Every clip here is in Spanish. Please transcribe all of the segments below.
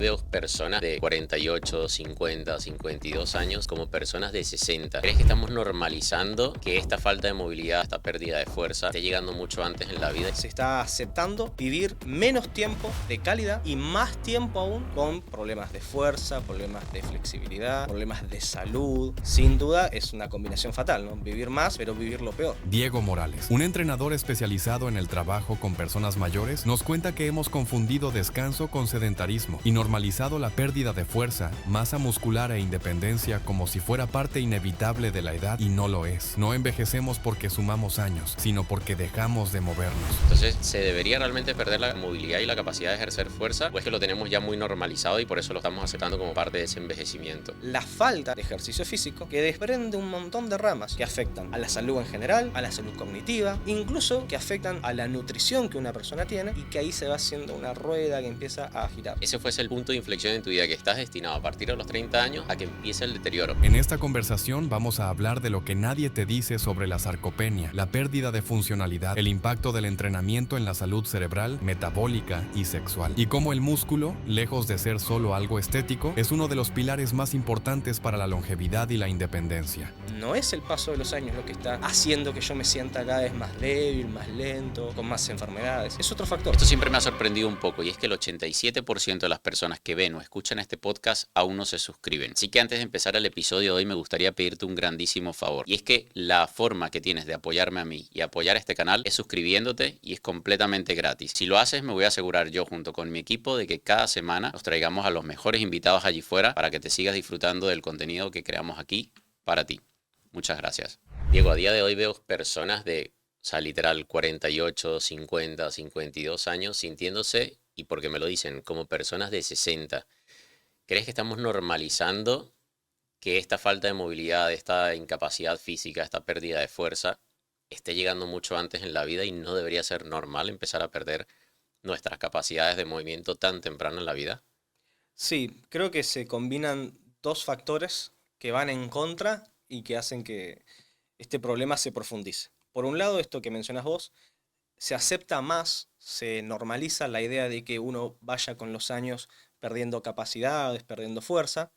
Veo personas de 48, 50, 52 años como personas de 60. ¿Crees que estamos normalizando que esta falta de movilidad, esta pérdida de fuerza, esté llegando mucho antes en la vida? Se está aceptando vivir menos tiempo de calidad y más tiempo aún con problemas de fuerza, problemas de flexibilidad, problemas de salud. Sin duda es una combinación fatal, ¿no? Vivir más, pero vivir lo peor. Diego Morales, un entrenador especializado en el trabajo con personas mayores, nos cuenta que hemos confundido descanso con sedentarismo y normalizado la pérdida de fuerza, masa muscular e independencia como si fuera parte inevitable de la edad, y no lo es. No envejecemos porque sumamos años, sino porque dejamos de movernos. Entonces, ¿se debería realmente perder la movilidad y la capacidad de ejercer fuerza? ¿O es que lo tenemos ya muy normalizado y por eso lo estamos aceptando como parte de ese envejecimiento? La falta de ejercicio físico que desprende un montón de ramas que afectan a la salud en general, a la salud cognitiva, incluso que afectan a la nutrición que una persona tiene, y que ahí se va haciendo una rueda que empieza a girar. Ese fuese el punto de inflexión en tu vida, que estás destinado a partir de los 30 años a que empiece el deterioro. En esta conversación vamos a hablar de lo que nadie te dice sobre la sarcopenia, la pérdida de funcionalidad, el impacto del entrenamiento en la salud cerebral, metabólica y sexual, y cómo el músculo, lejos de ser solo algo estético, es uno de los pilares más importantes para la longevidad y la independencia. No es el paso de los años lo que está haciendo que yo me sienta cada vez más débil, más lento, con más enfermedades. Es otro factor. Esto siempre me ha sorprendido un poco, y es que el 87% de las personas que ven o escuchan este podcast aún no se suscriben. Así que antes de empezar el episodio de hoy me gustaría pedirte un grandísimo favor, y es que la forma que tienes de apoyarme a mí y apoyar este canal es suscribiéndote, y es completamente gratis. Si lo haces, me voy a asegurar yo junto con mi equipo de que cada semana nos traigamos a los mejores invitados allí fuera para que te sigas disfrutando del contenido que creamos aquí para ti. Muchas gracias. Diego, a día de hoy veo personas de, o sea, literal 48, 50, 52 años sintiéndose, y porque me lo dicen, como personas de 60. ¿Crees que estamos normalizando que esta falta de movilidad, esta incapacidad física, esta pérdida de fuerza esté llegando mucho antes en la vida y no debería ser normal empezar a perder nuestras capacidades de movimiento tan temprano en la vida? Sí, creo que se combinan dos factores que van en contra y que hacen que este problema se profundice. Por un lado, esto que mencionas vos, se acepta más, se normaliza la idea de que uno vaya con los años perdiendo capacidades, perdiendo fuerza,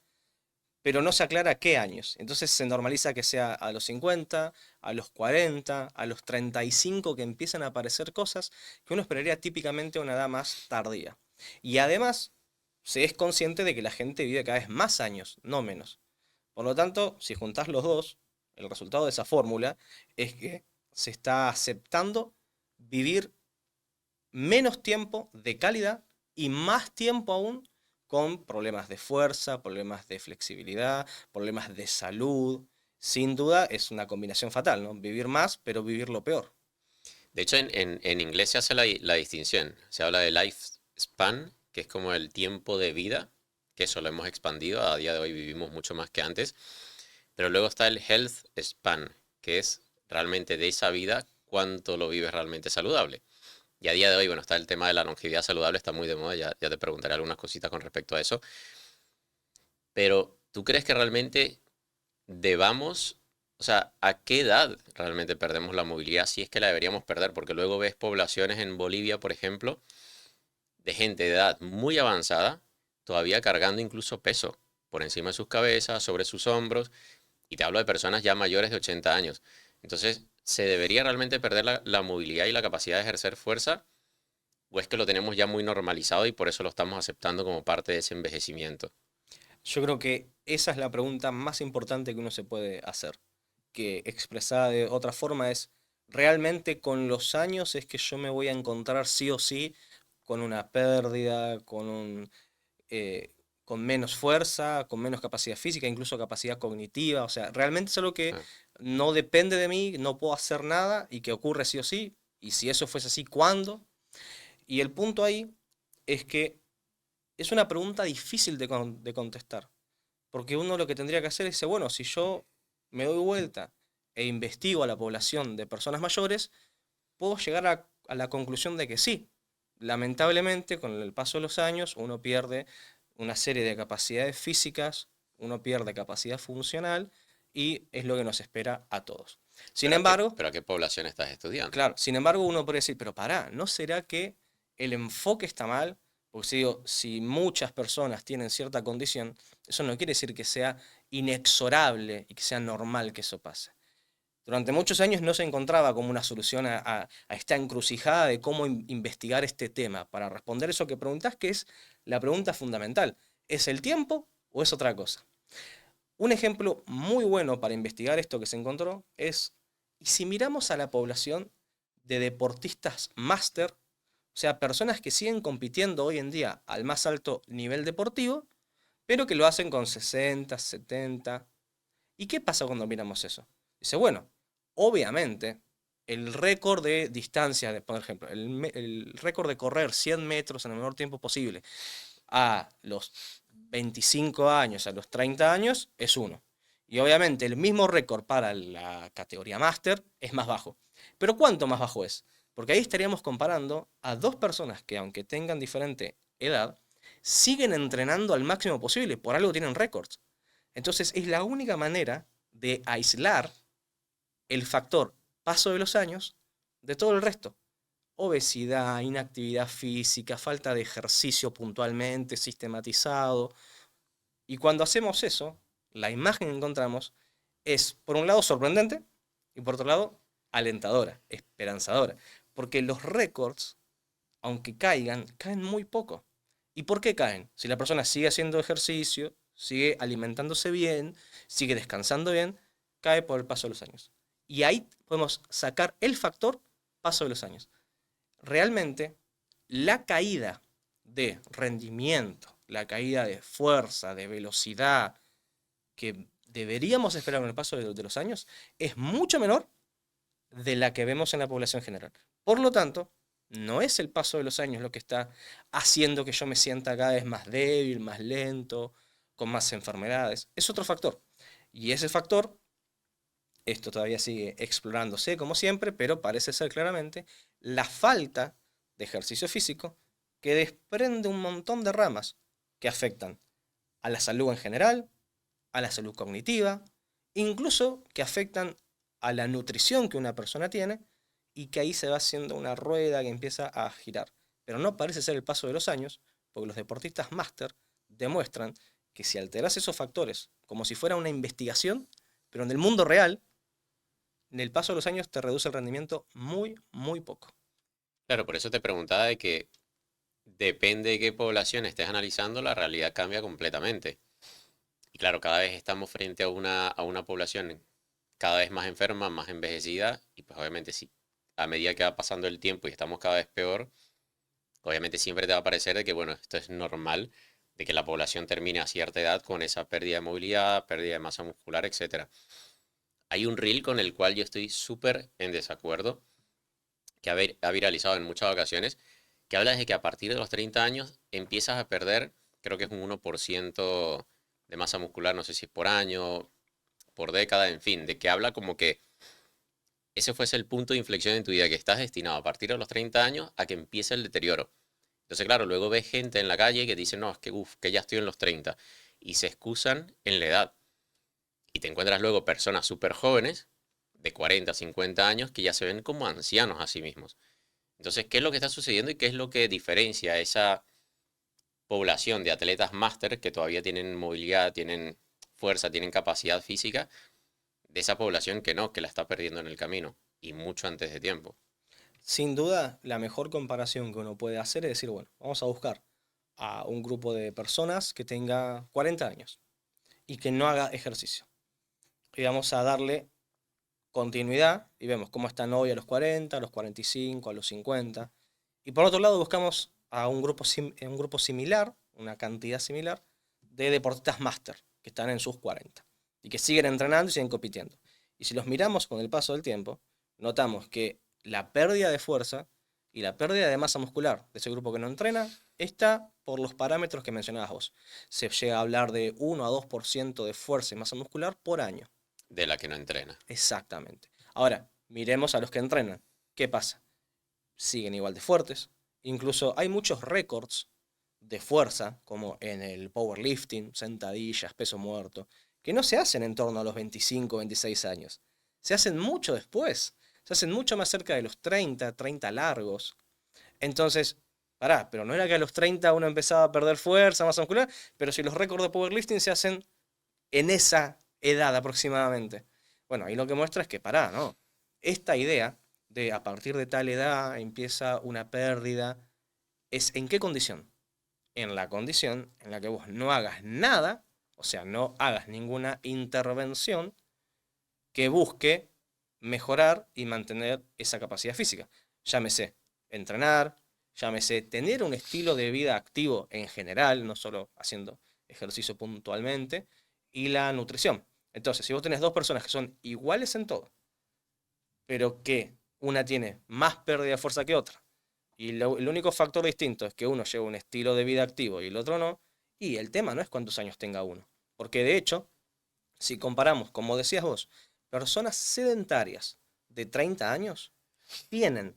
pero no se aclara qué años. Entonces se normaliza que sea a los 50, a los 40, a los 35, que empiezan a aparecer cosas que uno esperaría típicamente a una edad más tardía. Y además se es consciente de que la gente vive cada vez más años, no menos. Por lo tanto, si juntás los dos, el resultado de esa fórmula es que se está aceptando vivir menos tiempo de calidad y más tiempo aún con problemas de fuerza, problemas de flexibilidad, problemas de salud. Sin duda es una combinación fatal, ¿no? Vivir más, pero vivir lo peor. De hecho, en inglés se hace la distinción. Se habla de lifespan, que es como el tiempo de vida, que eso lo hemos expandido. A día de hoy vivimos mucho más que antes. Pero luego está el health span, que es realmente de esa vida cuánto lo vives realmente saludable. Y a día de hoy, bueno, está el tema de la longevidad saludable, está muy de moda, ya te preguntaré algunas cositas con respecto a eso. Pero, ¿tú crees que realmente debamos, o sea, a qué edad realmente perdemos la movilidad si es que la deberíamos perder? Porque luego ves poblaciones en Bolivia, por ejemplo, de gente de edad muy avanzada, todavía cargando incluso peso por encima de sus cabezas, sobre sus hombros, y te hablo de personas ya mayores de 80 años. Entonces, ¿se debería realmente perder la movilidad y la capacidad de ejercer fuerza? ¿O es que lo tenemos ya muy normalizado y por eso lo estamos aceptando como parte de ese envejecimiento? Yo creo que esa es la pregunta más importante que uno se puede hacer, que expresada de otra forma es, ¿realmente con los años es que yo me voy a encontrar sí o sí con una pérdida, eh, con menos fuerza, con menos capacidad física, incluso capacidad cognitiva? O sea, realmente es algo que Ah, no depende de mí, no puedo hacer nada y que ocurre sí o sí. Y si eso fuese así, ¿cuándo? Y el punto ahí es que es una pregunta difícil de contestar, porque uno lo que tendría que hacer es decir, bueno, si yo me doy vuelta e investigo a la población de personas mayores, puedo llegar a la conclusión de que sí. Lamentablemente, con el paso de los años, uno pierde una serie de capacidades físicas, uno pierde capacidad funcional y es lo que nos espera a todos. Sin embargo, pero a qué población estás estudiando? claro, sin embargo uno puede decir, pero pará, ¿no será que el enfoque está mal? Porque si muchas personas tienen cierta condición, eso no quiere decir que sea inexorable y que sea normal que eso pase. Durante muchos años no se encontraba como una solución a esta encrucijada de cómo investigar este tema. Para responder eso que preguntás, que es la pregunta fundamental. ¿Es el tiempo o es otra cosa? Un ejemplo muy bueno para investigar esto que se encontró es, ¿y si miramos a la población de deportistas máster, o sea, personas que siguen compitiendo hoy en día al más alto nivel deportivo, pero que lo hacen con 60, 70? ¿Y qué pasa cuando miramos eso? Dice, bueno, obviamente el récord de distancia, por ejemplo, el récord de correr 100 metros en el menor tiempo posible a los 25 años, a los 30 años, es 1. Y obviamente el mismo récord para la categoría máster es más bajo. Pero ¿cuánto más bajo es? Porque ahí estaríamos comparando a dos personas que, aunque tengan diferente edad, siguen entrenando al máximo posible, por algo tienen récords. Entonces es la única manera de aislar el factor paso de los años de todo el resto. Obesidad, inactividad física, falta de ejercicio puntualmente, sistematizado. Y cuando hacemos eso, la imagen que encontramos es, por un lado, sorprendente y por otro lado, alentadora, esperanzadora. Porque los récords, aunque caigan, caen muy poco. ¿Y por qué caen? Si la persona sigue haciendo ejercicio, sigue alimentándose bien, sigue descansando bien, cae por el paso de los años. Y ahí podemos sacar el factor paso de los años. Realmente, la caída de rendimiento, la caída de fuerza, de velocidad, que deberíamos esperar con el paso de los años, es mucho menor de la que vemos en la población general. Por lo tanto, no es el paso de los años lo que está haciendo que yo me sienta cada vez más débil, más lento, con más enfermedades. Es otro factor. Y ese factor, esto todavía sigue explorándose como siempre, pero parece ser claramente la falta de ejercicio físico que desprende un montón de ramas que afectan a la salud en general, a la salud cognitiva, incluso que afectan a la nutrición que una persona tiene, y que ahí se va haciendo una rueda que empieza a girar. Pero no parece ser el paso de los años, porque los deportistas máster demuestran que si alteras esos factores como si fuera una investigación, pero en el mundo real, en el paso de los años te reduce el rendimiento muy, muy poco. Claro, por eso te preguntaba de que depende de qué población estés analizando, la realidad cambia completamente. Y claro, cada vez estamos frente a una población cada vez más enferma, más envejecida, y pues obviamente sí, a medida que va pasando el tiempo y estamos cada vez peor, obviamente siempre te va a parecer de que, bueno, esto es normal, de que la población termine a cierta edad con esa pérdida de movilidad, pérdida de masa muscular, etcétera. Hay un reel con el cual yo estoy súper en desacuerdo, que ha viralizado en muchas ocasiones, que habla de que a partir de los 30 años empiezas a perder, creo que es un 1% de masa muscular, no sé si es por año, por década, en fin, de que habla como que ese fuese el punto de inflexión en tu vida, que estás destinado a partir de los 30 años a que empiece el deterioro. Entonces, claro, luego ves gente en la calle que dice, no, es que, que ya estoy en los 30, y se excusan en la edad. Y te encuentras luego personas súper jóvenes, de 40, 50 años, que ya se ven como ancianos a sí mismos. Entonces, ¿qué es lo que está sucediendo y qué es lo que diferencia a esa población de atletas máster que todavía tienen movilidad, tienen fuerza, tienen capacidad física, de esa población que no, que la está perdiendo en el camino y mucho antes de tiempo? Sin duda, la mejor comparación que uno puede hacer es decir, bueno, vamos a buscar a un grupo de personas que tenga 40 años y que no haga ejercicio. Y vamos a darle continuidad y vemos cómo están hoy a los 40, a los 45, a los 50. Y por otro lado buscamos a un grupo similar, una cantidad similar, de deportistas máster que están en sus 40 y que siguen entrenando y siguen compitiendo. Y si los miramos con el paso del tiempo, notamos que la pérdida de fuerza y la pérdida de masa muscular de ese grupo que no entrena está por los parámetros que mencionabas vos. Se llega a hablar de 1 a 2% de fuerza y masa muscular por año. De la que no entrena. Exactamente. Ahora, miremos a los que entrenan. ¿Qué pasa? Siguen igual de fuertes. Incluso hay muchos récords de fuerza, como en el powerlifting, sentadillas, peso muerto, que no se hacen en torno a los 25, 26 años. Se hacen mucho después. Se hacen mucho más cerca de los 30, 30 largos. Entonces, pará, pero no era que a los 30 uno empezaba a perder fuerza, masa muscular, pero si los récords de powerlifting se hacen en esa edad aproximadamente. Bueno, ahí lo que muestra es que pará, ¿no? Esta idea de a partir de tal edad empieza una pérdida, ¿es en qué condición? En la condición en la que vos no hagas nada, o sea, no hagas ninguna intervención que busque mejorar y mantener esa capacidad física. Llámese entrenar, llámese tener un estilo de vida activo en general, no solo haciendo ejercicio puntualmente, y la nutrición. Entonces, si vos tenés dos personas que son iguales en todo, pero que una tiene más pérdida de fuerza que otra, y el único factor distinto es que uno lleva un estilo de vida activo y el otro no, y el tema no es cuántos años tenga uno. Porque de hecho, si comparamos, como decías vos, personas sedentarias de 30 años tienen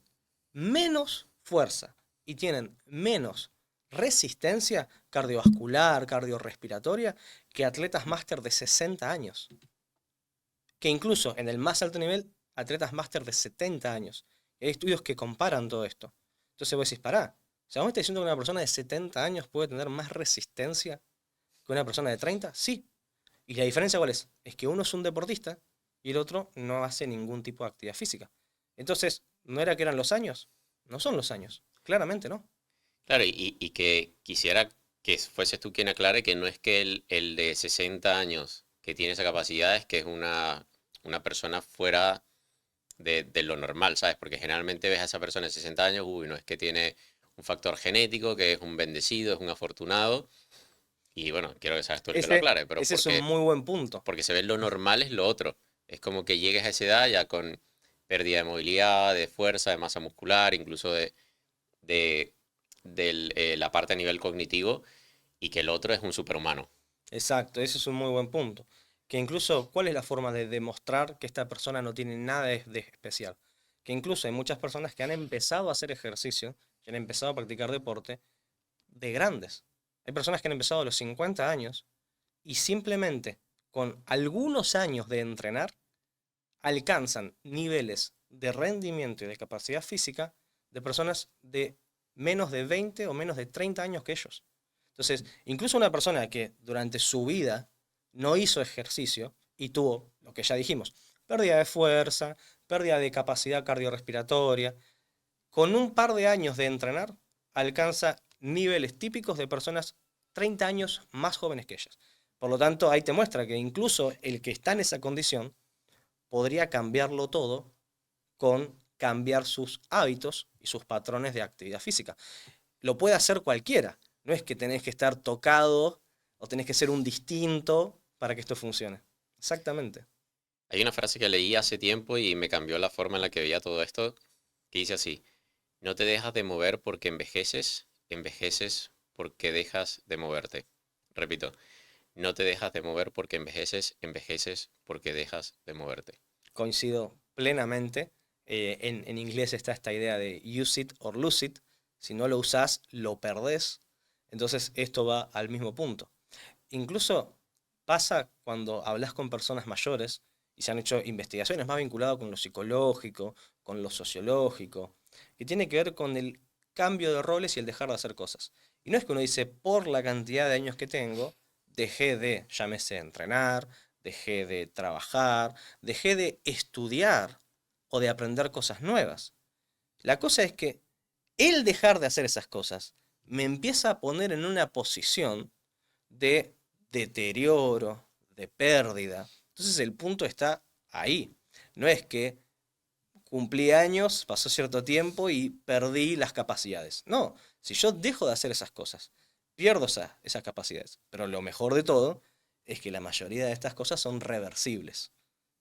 menos fuerza y tienen menos resistencia cardiovascular, cardiorrespiratoria, que atletas máster de 60 años. Que incluso en el más alto nivel, atletas máster de 70 años. Hay estudios que comparan todo esto. Entonces vos decís, pará, o sea, ¿vos me estás diciendo que una persona de 70 años puede tener más resistencia que una persona de 30? Sí. ¿Y la diferencia cuál es? Es que uno es un deportista y el otro no hace ningún tipo de actividad física. Entonces, ¿no era que eran los años? No son los años. Claramente no. Claro, y que quisiera que fueses tú quien aclare que no es que el de 60 años que tiene esa capacidad es que es una persona fuera de lo normal, ¿sabes? Porque generalmente ves a esa persona de 60 años, uy, no es que tiene un factor genético, que es un bendecido, es un afortunado. Y bueno, quiero que seas tú el que lo Ese, aclare, pero ese es un muy buen punto. porque se ve lo normal es lo otro. Es como que llegues a esa edad ya con pérdida de movilidad, de fuerza, de masa muscular, incluso de la parte a nivel cognitivo, y que el otro es un superhumano. Exacto, ese es un muy buen punto. Que incluso, ¿cuál es la forma de demostrar que esta persona no tiene nada de especial? Que incluso hay muchas personas que han empezado a hacer ejercicio, que han empezado a practicar deporte de grandes. Hay personas que han empezado a los 50 años y simplemente con algunos años de entrenar alcanzan niveles de rendimiento y de capacidad física de personas de menos de 20 o menos de 30 años que ellos. Entonces, incluso una persona que durante su vida no hizo ejercicio y tuvo, lo que ya dijimos, pérdida de fuerza, pérdida de capacidad cardiorrespiratoria, con un par de años de entrenar, alcanza niveles típicos de personas 30 años más jóvenes que ellas. Por lo tanto, ahí te muestra que incluso el que está en esa condición podría cambiarlo todo con cambiar sus hábitos y sus patrones de actividad física. Lo puede hacer cualquiera. No es que tenés que estar tocado o tenés que ser un distinto para que esto funcione. Exactamente. Hay una frase que leí hace tiempo y me cambió la forma en la que veía todo esto, que dice así: no te dejas de mover porque envejeces, envejeces porque dejas de moverte. Repito, no te dejas de mover porque envejeces, envejeces porque dejas de moverte. Coincido plenamente. En inglés está esta idea de use it or lose it. Si no lo usás, lo perdés. Entonces esto va al mismo punto. Incluso pasa cuando hablas con personas mayores y se han hecho investigaciones más vinculadas con lo psicológico, con lo sociológico, que tiene que ver con el cambio de roles y el dejar de hacer cosas. Y no es que uno dice, por la cantidad de años que tengo, dejé de, llámese, entrenar, dejé de trabajar, dejé de estudiar o de aprender cosas nuevas. La cosa es que el dejar de hacer esas cosas me empieza a poner en una posición de deterioro, de pérdida. Entonces el punto está ahí. No es que cumplí años, pasó cierto tiempo y perdí las capacidades. No, si yo dejo de hacer esas cosas, pierdo esas capacidades. Pero lo mejor de todo es que la mayoría de estas cosas son reversibles.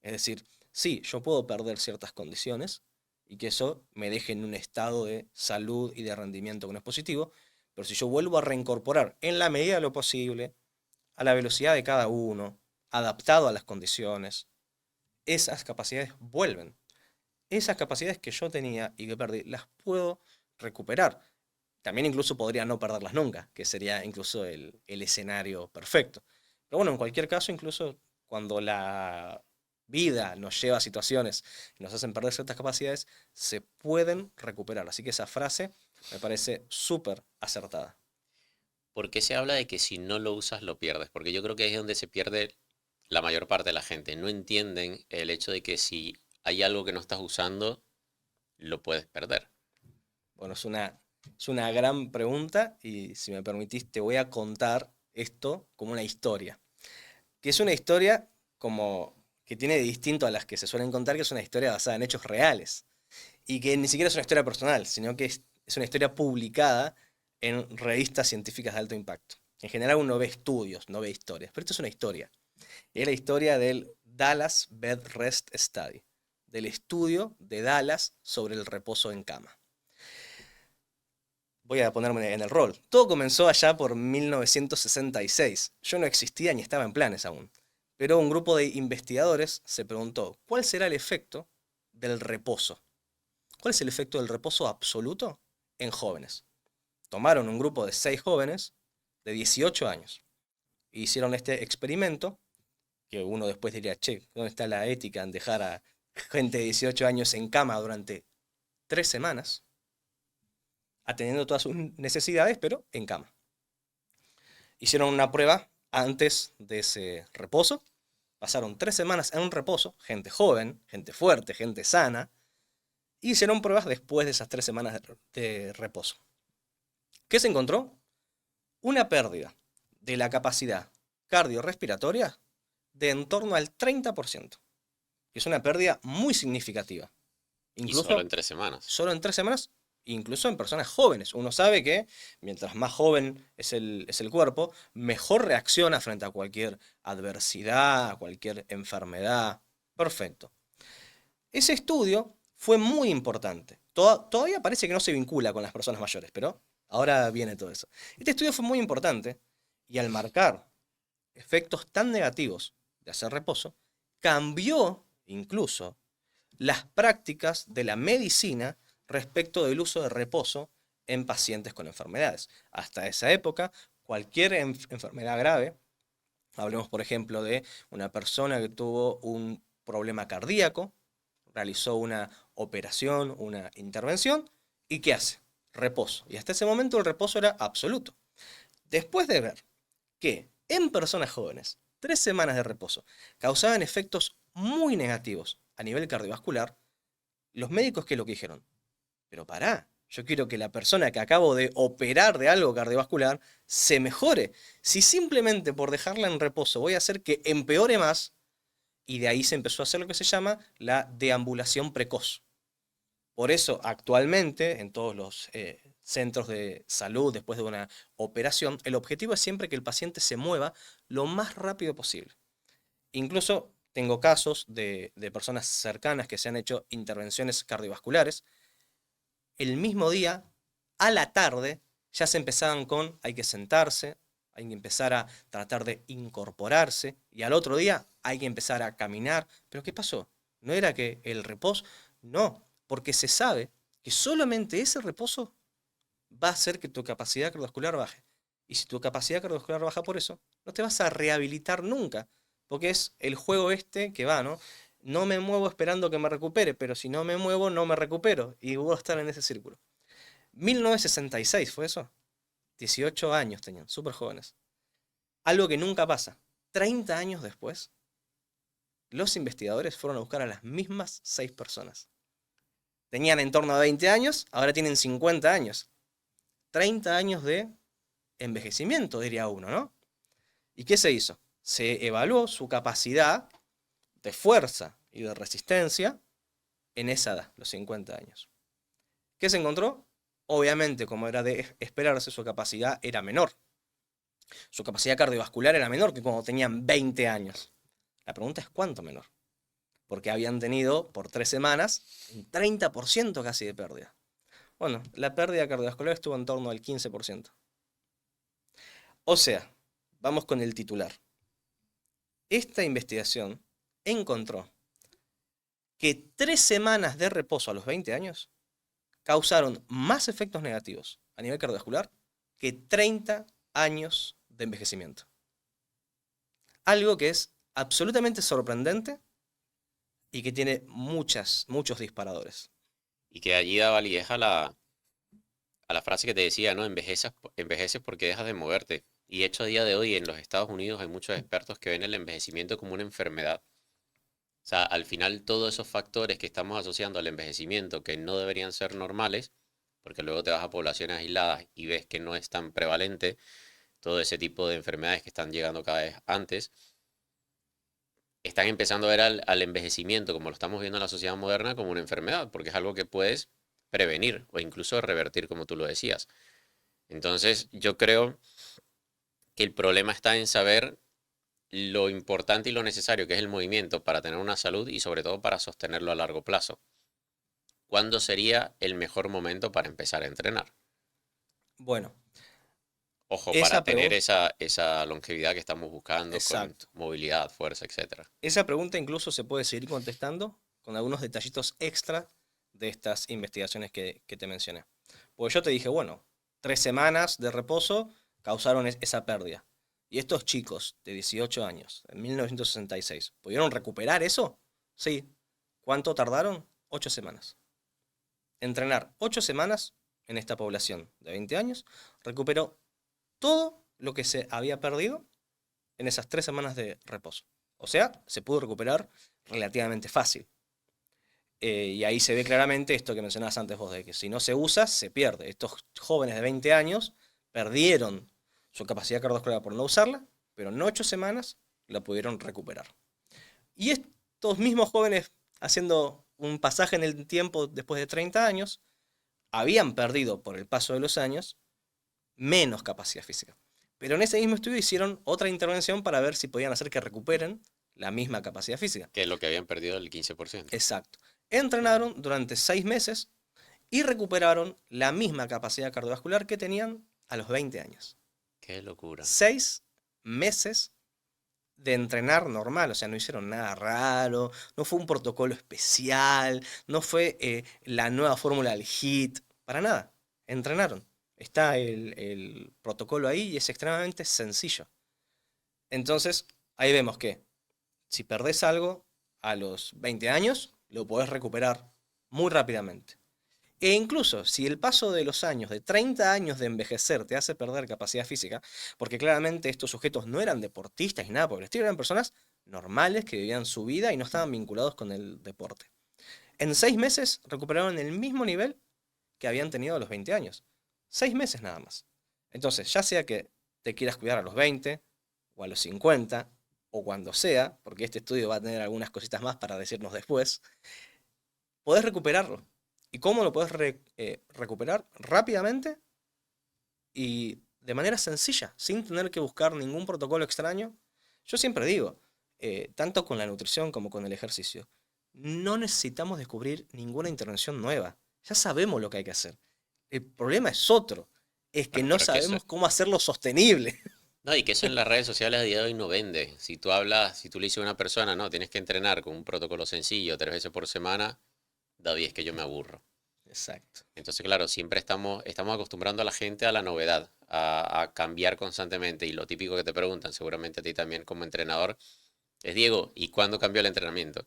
Es decir, sí, yo puedo perder ciertas condiciones y que eso me deje en un estado de salud y de rendimiento que no es positivo, pero si yo vuelvo a reincorporar en la medida de lo posible, a la velocidad de cada uno, adaptado a las condiciones, esas capacidades vuelven. Esas capacidades que yo tenía y que perdí, las puedo recuperar. También incluso podría no perderlas nunca, que sería incluso el escenario perfecto. Pero bueno, en cualquier caso, incluso cuando la vida nos lleva a situaciones que nos hacen perder ciertas capacidades, se pueden recuperar. Así que esa frase Me parece súper acertada. ¿Por qué se habla de que si no lo usas lo pierdes? Porque yo creo que ahí es donde se pierde la mayor parte de la gente. No entienden el hecho de que si hay algo que no estás usando, lo puedes perder. Bueno, es una gran pregunta y si me permitís te voy a contar esto como una historia. Que es una historia como que tiene de distinto a las que se suelen contar, que es una historia basada en hechos reales. Y que ni siquiera es una historia personal, sino que es una historia publicada en revistas científicas de alto impacto. En general uno ve estudios, no ve historias, pero esto es una historia. Y es la historia del Dallas Bed Rest Study, del estudio de Dallas sobre el reposo en cama. Voy a ponerme en el rol. Todo comenzó allá por 1966. Yo no existía ni estaba en planes aún. Pero un grupo de investigadores se preguntó, ¿cuál será el efecto del reposo? ¿Cuál es el efecto del reposo absoluto en jóvenes? Tomaron un grupo de 6 jóvenes de 18 años e hicieron este experimento, que uno después diría, che, ¿dónde está la ética en dejar a gente de 18 años en cama durante 3 semanas, atendiendo todas sus necesidades, pero en cama? Hicieron una prueba antes de ese reposo, pasaron 3 semanas en un reposo, gente joven, gente fuerte, gente sana, y hicieron pruebas después de esas 3 semanas de reposo. ¿Qué se encontró? Una pérdida de la capacidad cardiorrespiratoria de en torno al 30%, que es una pérdida muy significativa. Y solo en Incluso 3 semanas. solo en 3 semanas, incluso en personas jóvenes. Uno sabe que mientras más joven es el cuerpo, mejor reacciona frente a cualquier adversidad, a cualquier enfermedad. Perfecto. Ese estudio fue muy importante. Todavía parece que no se vincula con las personas mayores, pero ahora viene todo eso. Este estudio fue muy importante y al marcar efectos tan negativos de hacer reposo, cambió incluso las prácticas de la medicina respecto del uso de reposo en pacientes con enfermedades. Hasta esa época, cualquier enfermedad grave, hablemos por ejemplo de una persona que tuvo un problema cardíaco, realizó una operación, una intervención, ¿y qué hace? Reposo. Y hasta ese momento el reposo era absoluto. Después de ver que en personas jóvenes 3 semanas de reposo causaban efectos muy negativos a nivel cardiovascular, los médicos, ¿qué es lo que dijeron? Pero pará, yo quiero que la persona que acabo de operar de algo cardiovascular se mejore. Si simplemente por dejarla en reposo voy a hacer que empeore más, y de ahí se empezó a hacer lo que se llama la deambulación precoz. Por eso, actualmente, en todos los centros de salud, después de una operación, el objetivo es siempre que el paciente se mueva lo más rápido posible. Incluso tengo casos de personas cercanas que se han hecho intervenciones cardiovasculares. El mismo día, a la tarde, ya se empezaban con hay que sentarse, hay que empezar a tratar de incorporarse, y al otro día hay que empezar a caminar. ¿Pero qué pasó? ¿No era que el reposo? No, porque se sabe que solamente ese reposo va a hacer que tu capacidad cardiovascular baje. Y si tu capacidad cardiovascular baja por eso, no te vas a rehabilitar nunca, porque es el juego este que va, ¿no? No me muevo esperando que me recupere, pero si no me muevo, no me recupero. Y voy a estar en ese círculo. 1966 fue eso. 18 años tenían, súper jóvenes. Algo que nunca pasa. 30 años después, los investigadores fueron a buscar a las mismas 6 personas. Tenían en torno a 20 años, ahora tienen 50 años. 30 años de envejecimiento, diría uno, ¿no? ¿Y qué se hizo? Se evaluó su capacidad de fuerza y de resistencia en esa edad, los 50 años. ¿Qué se encontró? Obviamente, como era de esperarse, su capacidad era menor. Su capacidad cardiovascular era menor que cuando tenían 20 años. La pregunta es ¿cuánto menor? Porque habían tenido por 3 semanas un 30% casi de pérdida. Bueno, la pérdida cardiovascular estuvo en torno al 15%. O sea, vamos con el titular. Esta investigación encontró que 3 semanas de reposo a los 20 años causaron más efectos negativos a nivel cardiovascular que 30 años de envejecimiento. Algo que es absolutamente sorprendente y que tiene muchos disparadores. Y que allí da validez a la frase que te decía, ¿no? Envejeces porque dejas de moverte. Y de hecho, a día de hoy en los Estados Unidos hay muchos expertos que ven el envejecimiento como una enfermedad. O sea, al final todos esos factores que estamos asociando al envejecimiento que no deberían ser normales, porque luego te vas a poblaciones aisladas y ves que no es tan prevalente todo ese tipo de enfermedades que están llegando cada vez antes, están empezando a ver al envejecimiento, como lo estamos viendo en la sociedad moderna, como una enfermedad, porque es algo que puedes prevenir o incluso revertir, como tú lo decías. Entonces, yo creo que el problema está en saber lo importante y lo necesario que es el movimiento para tener una salud y sobre todo para sostenerlo a largo plazo. ¿Cuándo sería el mejor momento para empezar a entrenar? Bueno, Ojo, esa para tener pregunta, esa longevidad que estamos buscando con exacto. movilidad, fuerza, etcétera. Esa pregunta incluso se puede seguir contestando con algunos detallitos extra de estas investigaciones que te mencioné. Porque yo te dije, bueno, 3 semanas de reposo causaron esa pérdida. Y estos chicos de 18 años, en 1966, ¿pudieron recuperar eso? Sí. ¿Cuánto tardaron? 8 semanas. Entrenar 8 semanas en esta población de 20 años recuperó todo lo que se había perdido en esas 3 semanas de reposo. O sea, se pudo recuperar relativamente fácil. Y ahí se ve claramente esto que mencionabas antes vos, de que si no se usa, se pierde. Estos jóvenes de 20 años perdieron su capacidad cardiovascular por no usarla, pero en 8 semanas la pudieron recuperar. Y estos mismos jóvenes, haciendo un pasaje en el tiempo después de 30 años, habían perdido por el paso de los años menos capacidad física. Pero en ese mismo estudio hicieron otra intervención para ver si podían hacer que recuperen la misma capacidad física. Que es lo que habían perdido el 15%. Exacto. Entrenaron durante 6 meses y recuperaron la misma capacidad cardiovascular que tenían a los 20 años. Qué locura. 6 meses de entrenar normal, o sea, no hicieron nada raro, no fue un protocolo especial, no fue la nueva fórmula del HIIT, para nada. Entrenaron. Está el protocolo ahí y es extremadamente sencillo. Entonces, ahí vemos que si perdés algo a los 20 años, lo podés recuperar muy rápidamente. E incluso si el paso de los años, de 30 años de envejecer, te hace perder capacidad física, porque claramente estos sujetos no eran deportistas ni nada por el estilo, eran personas normales que vivían su vida y no estaban vinculados con el deporte. En 6 meses recuperaron el mismo nivel que habían tenido a los 20 años. 6 meses nada más. Entonces, ya sea que te quieras cuidar a los 20 o a los 50 o cuando sea, porque este estudio va a tener algunas cositas más para decirnos después, podés recuperarlo. ¿Y cómo lo podés recuperar? Rápidamente y de manera sencilla, sin tener que buscar ningún protocolo extraño. Yo siempre digo, tanto con la nutrición como con el ejercicio, no necesitamos descubrir ninguna intervención nueva. Ya sabemos lo que hay que hacer. El problema es otro, es que Bueno, no pero es que eso, sabemos cómo hacerlo sostenible. no, y que eso en las redes sociales a día de hoy no vende. Si tú hablas, si tú le dices a una persona, no, tienes que entrenar con un protocolo sencillo 3 veces por semana, David, es que yo me aburro. Exacto. Entonces, claro, siempre estamos acostumbrando a la gente a la novedad, a cambiar constantemente. Y lo típico que te preguntan, seguramente a ti también como entrenador, es Diego, ¿y cuándo cambió el entrenamiento?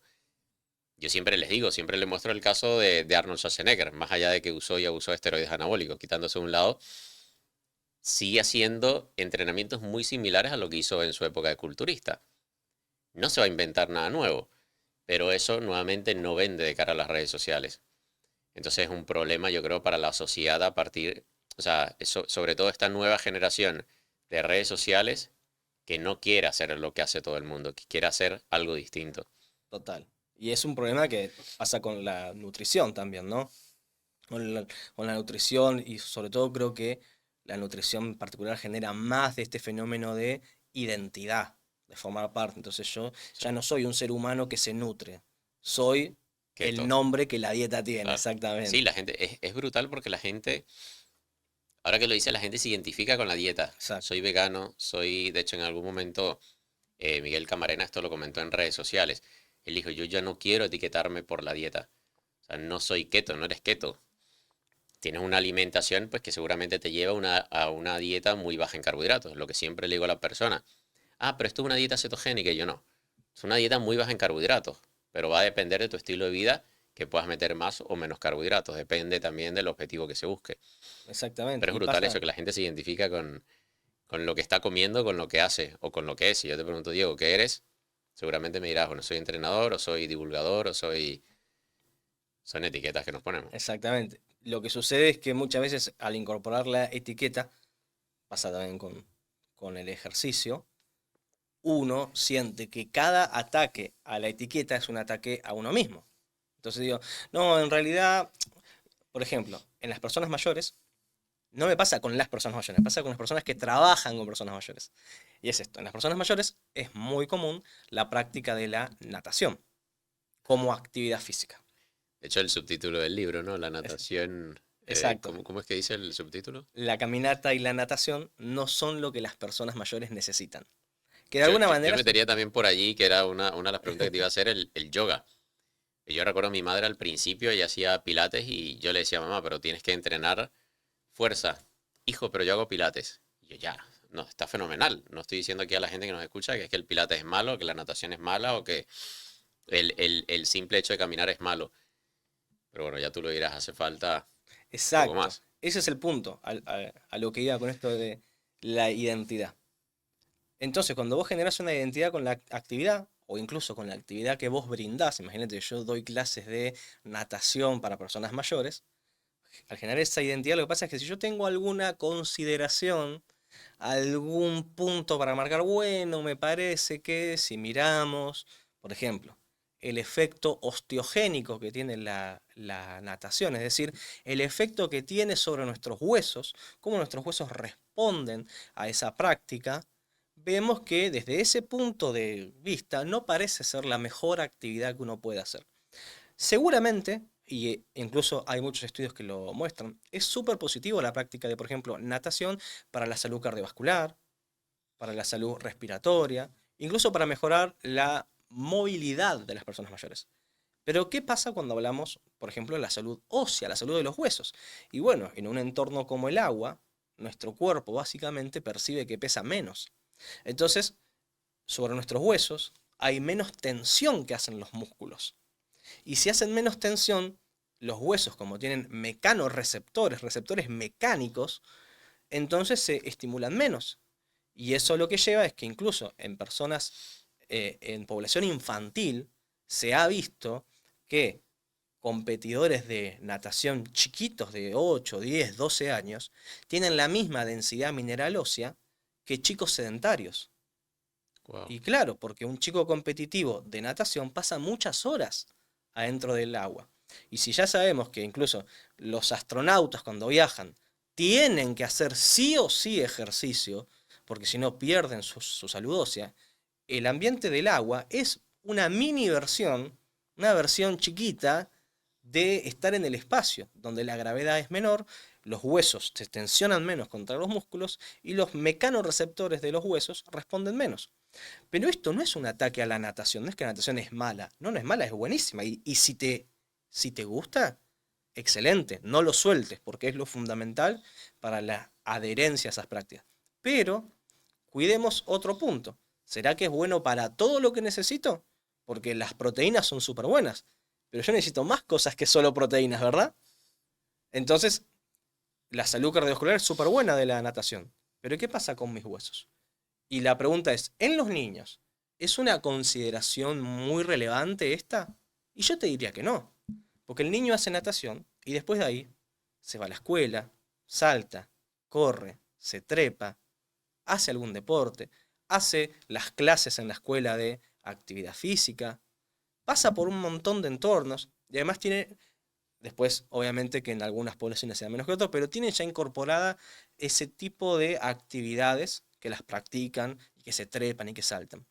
Yo siempre les digo, siempre les muestro el caso de Arnold Schwarzenegger, más allá de que usó y abusó de esteroides anabólicos, quitándose a un lado, sigue haciendo entrenamientos muy similares a lo que hizo en su época de culturista. No se va a inventar nada nuevo, pero eso nuevamente no vende de cara a las redes sociales. Entonces es un problema, yo creo, para la sociedad a partir, o sea, sobre todo esta nueva generación de redes sociales que no quiere hacer lo que hace todo el mundo, que quiere hacer algo distinto. Total. Y es un problema que pasa con la nutrición también, ¿no? Con la nutrición y sobre todo creo que la nutrición en particular genera más de este fenómeno de identidad, de formar parte. Entonces yo Sí. ya no soy un ser humano que se nutre, soy el Keto, nombre que la dieta tiene, claro. Sí, exactamente. la gente, es brutal porque la gente, ahora que lo dice, la gente se identifica con la dieta. Exacto. Soy vegano, de hecho en algún momento Miguel Camarena esto lo comentó en redes sociales. Él dijo, yo ya no quiero etiquetarme por la dieta. O sea, no soy keto, no eres keto. Tienes una alimentación pues que seguramente te lleva a una dieta muy baja en carbohidratos, lo que siempre le digo a la persona. Ah, pero esto es una dieta cetogénica y yo no. Es una dieta muy baja en carbohidratos, pero va a depender de tu estilo de vida que puedas meter más o menos carbohidratos. Depende también del objetivo que se busque. Exactamente. Pero es Y brutal pasa, eso, que la gente se identifica con lo que está comiendo, con lo que hace o con lo que es. Si yo te pregunto, Diego, ¿qué eres? Seguramente me dirás, bueno, soy entrenador o soy divulgador o soy... Son etiquetas que nos ponemos. exactamente. Lo que sucede es que muchas veces al incorporar la etiqueta, pasa también con el ejercicio, uno siente que cada ataque a la etiqueta es un ataque a uno mismo. Entonces digo, no, en realidad, por ejemplo, en las personas mayores, no me pasa con las personas mayores, me pasa con las personas que trabajan con personas mayores. Y es esto, en las personas mayores es muy común la práctica de la natación como actividad física. De hecho, el subtítulo del libro, ¿no? La Es- natación... exacto. ¿cómo es que dice el subtítulo? La caminata y la natación no son lo que las personas mayores necesitan. Que de Yo, alguna yo, yo manera... metería también por allí, que era una de las preguntas que te iba a hacer, el yoga. Y yo recuerdo a mi madre al principio, ella hacía pilates y yo le decía, mamá, pero tienes que entrenar fuerza. Hijo, pero yo hago pilates. Y yo ya, no, está fenomenal. No estoy diciendo aquí a la gente que nos escucha que es que el pilates es malo, que la natación es mala o que el simple hecho de caminar es malo. Pero bueno, ya tú lo dirás, hace falta un poco Exacto. más. Ese es el punto a lo que iba con esto de la identidad. Entonces, cuando vos generás una identidad con la actividad, o incluso con la actividad que vos brindás, imagínate, yo doy clases de natación para personas mayores, al generar esa identidad lo que pasa es que si yo tengo alguna consideración, algún punto para marcar, bueno, me parece que si miramos, por ejemplo, el efecto osteogénico que tiene la natación, es decir, el efecto que tiene sobre nuestros huesos, cómo nuestros huesos responden a esa práctica, vemos que desde ese punto de vista no parece ser la mejor actividad que uno puede hacer. Seguramente, y incluso hay muchos estudios que lo muestran, es súper positivo la práctica de, por ejemplo, natación para la salud cardiovascular, para la salud respiratoria, incluso para mejorar la movilidad de las personas mayores. Pero, ¿qué pasa cuando hablamos, por ejemplo, de la salud ósea, la salud de los huesos? Y bueno, en un entorno como el agua, nuestro cuerpo básicamente percibe que pesa menos. Entonces, sobre nuestros huesos hay menos tensión que hacen los músculos. Y si hacen menos tensión, los huesos, como tienen mecanorreceptores, receptores mecánicos, entonces se estimulan menos. Y eso lo que lleva es que incluso en personas, en población infantil, se ha visto que competidores de natación chiquitos de 8, 10, 12 años tienen la misma densidad mineral ósea que chicos sedentarios. Wow. Y claro, porque un chico competitivo de natación pasa muchas horas adentro del agua. Y si ya sabemos que incluso los astronautas cuando viajan tienen que hacer sí o sí ejercicio, porque si no pierden su salud ósea, el ambiente del agua es una mini versión, una versión chiquita de estar en el espacio, donde la gravedad es menor, los huesos se tensionan menos contra los músculos y los mecanorreceptores de los huesos responden menos. Pero esto no es un ataque a la natación, no es que la natación es mala, no, no es mala, es buenísima. Y si te gusta, excelente, no lo sueltes, porque es lo fundamental para la adherencia a esas prácticas. Pero cuidemos otro punto. ¿Será que es bueno para todo lo que necesito? Porque las proteínas son súper buenas, pero yo necesito más cosas que solo proteínas, ¿verdad? Entonces, la salud cardiovascular es súper buena de la natación. Pero ¿qué pasa con mis huesos? Y la pregunta es, ¿en los niños es una consideración muy relevante esta? Y yo te diría que no, porque el niño hace natación y después de ahí se va a la escuela, salta, corre, se trepa, hace algún deporte, hace las clases en la escuela de actividad física, pasa por un montón de entornos y además tiene, después obviamente que en algunas poblaciones sea menos que otras, pero tiene ya incorporada ese tipo de actividades que las practican y que se trepan y que saltan.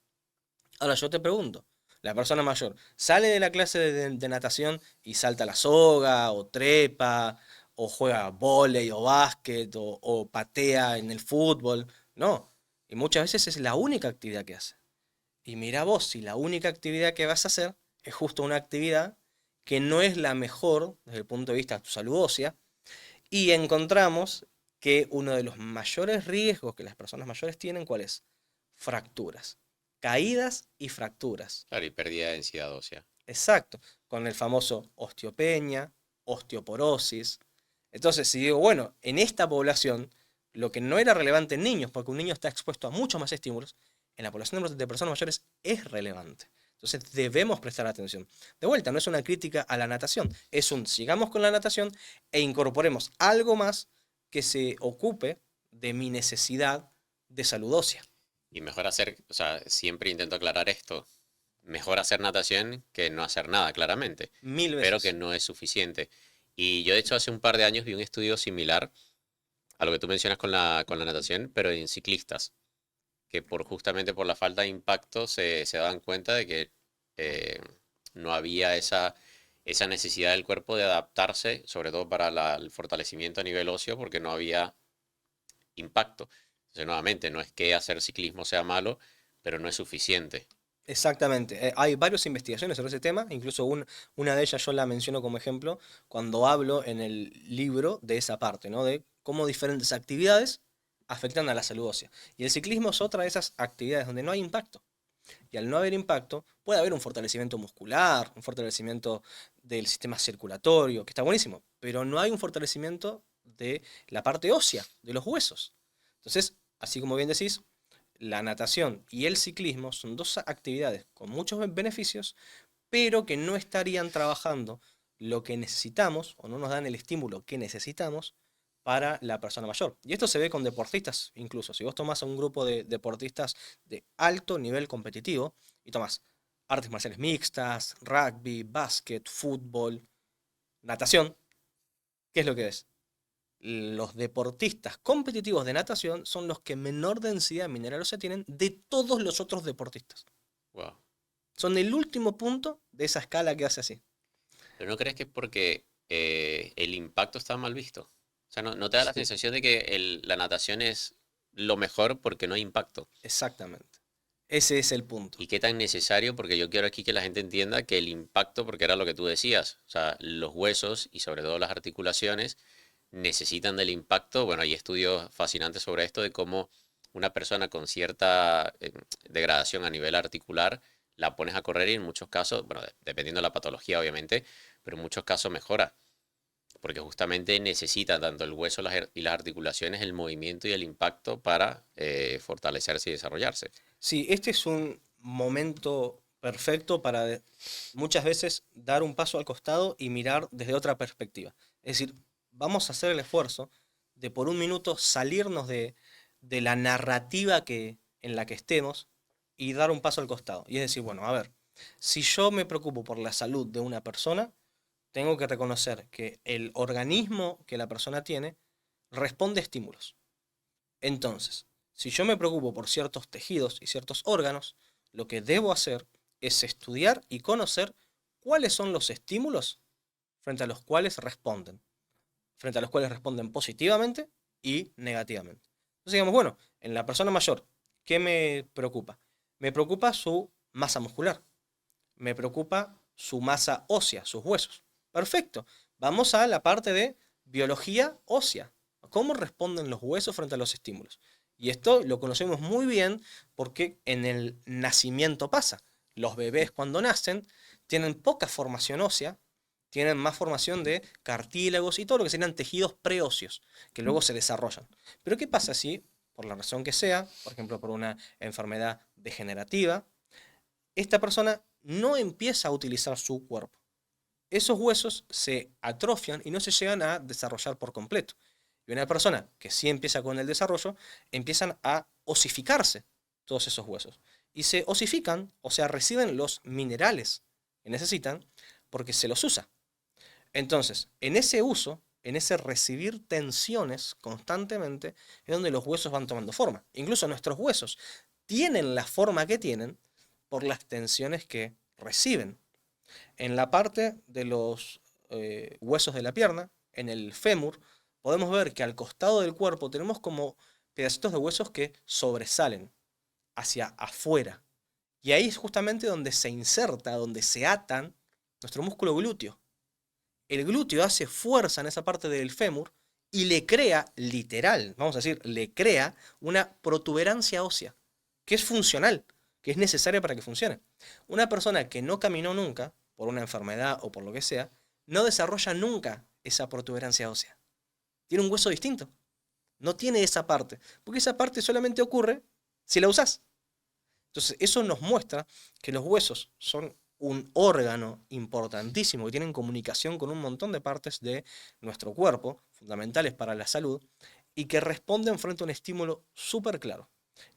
Ahora yo te pregunto, la persona mayor sale de la clase de natación y salta la soga o trepa o juega vóley o básquet o patea en el fútbol, no, y muchas veces es la única actividad que hace. Y mira vos, si la única actividad que vas a hacer es justo una actividad que no es la mejor desde el punto de vista de tu salud ósea, y encontramos que uno de los mayores riesgos que las personas mayores tienen, ¿cuál es? Fracturas. Caídas y fracturas. Claro, y pérdida de densidad ósea. Exacto, con el famoso osteopenia, osteoporosis. Entonces, si digo, bueno, en esta población, lo que no era relevante en niños, porque un niño está expuesto a muchos más estímulos, en la población de personas mayores es relevante. Entonces debemos prestar atención. De vuelta, no es una crítica a la natación, es un sigamos con la natación e incorporemos algo más que se ocupe de mi necesidad de salud ósea. Y mejor hacer, o sea, siempre intento aclarar esto, mejor hacer natación que no hacer nada, claramente, Mil pero que veces. no es suficiente. Y yo de hecho hace un par de años vi un estudio similar a lo que tú mencionas con la natación, pero en ciclistas, que justamente por la falta de impacto se daban cuenta de que eh, no había esa necesidad del cuerpo de adaptarse, sobre todo para el fortalecimiento a nivel óseo, porque no había impacto. Entonces, nuevamente, no es que hacer ciclismo sea malo, pero no es suficiente. Exactamente. Hay varias investigaciones sobre ese tema, incluso una de ellas yo la menciono como ejemplo cuando hablo en el libro de esa parte, ¿no? De cómo diferentes actividades afectan a la salud ósea. Y el ciclismo es otra de esas actividades donde no hay impacto. Y al no haber impacto, puede haber un fortalecimiento muscular, un fortalecimiento del sistema circulatorio, que está buenísimo, pero no hay un fortalecimiento de la parte ósea, de los huesos. Entonces, así como bien decís, la natación y el ciclismo son dos actividades con muchos beneficios, pero que no estarían trabajando lo que necesitamos o no nos dan el estímulo que necesitamos para la persona mayor. Y esto se ve con deportistas incluso. Si vos tomás a un grupo de deportistas de alto nivel competitivo y tomás artes marciales mixtas, rugby, básquet, fútbol, natación, ¿qué es lo que es? Los deportistas competitivos de natación son los que menor densidad mineral ósea tienen de todos los otros deportistas. Wow. Son el último punto de esa escala que hace así. ¿Pero no crees que es porque el impacto está mal visto? O sea, ¿no te da la Sí, sensación de que la natación es lo mejor porque no hay impacto? exactamente. Ese es el punto. ¿Y qué tan necesario? Porque yo quiero aquí que la gente entienda que el impacto, porque era lo que tú decías, o sea, los huesos y sobre todo las articulaciones necesitan del impacto. Bueno, hay estudios fascinantes sobre esto de cómo una persona con cierta degradación a nivel articular la pones a correr y en muchos casos, bueno, dependiendo de la patología obviamente, pero en muchos casos mejora, porque justamente necesita tanto el hueso y las articulaciones el movimiento y el impacto para fortalecerse y desarrollarse. Sí, este es un momento perfecto para muchas veces dar un paso al costado y mirar desde otra perspectiva. Es decir, vamos a hacer el esfuerzo de por un minuto salirnos de la narrativa en la que estemos y dar un paso al costado. Y es decir, bueno, a ver, si yo me preocupo por la salud de una persona, tengo que reconocer que el organismo que la persona tiene responde a estímulos. Entonces, si yo me preocupo por ciertos tejidos y ciertos órganos, lo que debo hacer es estudiar y conocer cuáles son los estímulos frente a los cuales responden positivamente y negativamente. Entonces digamos, bueno, en la persona mayor, ¿qué me preocupa? Me preocupa su masa muscular, me preocupa su masa ósea, sus huesos. Perfecto, vamos a la parte de biología ósea. ¿Cómo responden los huesos frente a los estímulos? Y esto lo conocemos muy bien porque en el nacimiento pasa. Los bebés cuando nacen tienen poca formación ósea, tienen más formación de cartílagos y todo lo que serían tejidos preóseos, que luego se desarrollan. Pero ¿qué pasa si, por la razón que sea, por ejemplo por una enfermedad degenerativa, esta persona no empieza a utilizar su cuerpo? Esos huesos se atrofian y no se llegan a desarrollar por completo. Y una persona que sí empieza con el desarrollo, empiezan a osificarse todos esos huesos. Y se osifican, o sea, reciben los minerales que necesitan porque se los usa. Entonces, en ese uso, en ese recibir tensiones constantemente, es donde los huesos van tomando forma. Incluso nuestros huesos tienen la forma que tienen por las tensiones que reciben. En la parte de los huesos de la pierna, en el fémur, podemos ver que al costado del cuerpo tenemos como pedacitos de huesos que sobresalen hacia afuera. Y ahí es justamente donde se inserta, donde se atan nuestro músculo glúteo. El glúteo hace fuerza en esa parte del fémur y le crea, literal, vamos a decir, le crea una protuberancia ósea, que es funcional, que es necesaria para que funcione. Una persona que no caminó nunca, por una enfermedad o por lo que sea, no desarrolla nunca esa protuberancia ósea. Tiene un hueso distinto. No tiene esa parte, porque esa parte solamente ocurre si la usás. Entonces, eso nos muestra que los huesos son un órgano importantísimo que tienen comunicación con un montón de partes de nuestro cuerpo, fundamentales para la salud, y que responden frente a un estímulo súper claro,